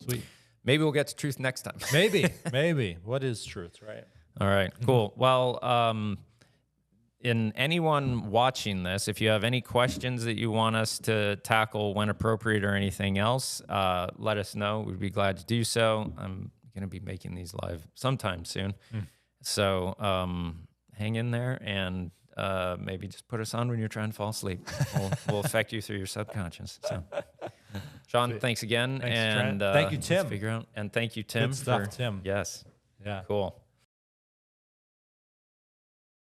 sweet. Maybe we'll get to truth next time. Maybe. What is truth, right? All right, cool. Well, in anyone watching this, if you have any questions that you want us to tackle when appropriate or anything else, let us know. We'd be glad to do so. I'm going to be making these live sometime soon. So hang in there, and maybe just put us on when you're trying to fall asleep. We'll affect you through your subconscious. So, Shawn, thanks again. Thanks, and thank you, Tim. Figure out, and thank you, Tim. Good stuff, Tim. Yes. Yeah. Cool.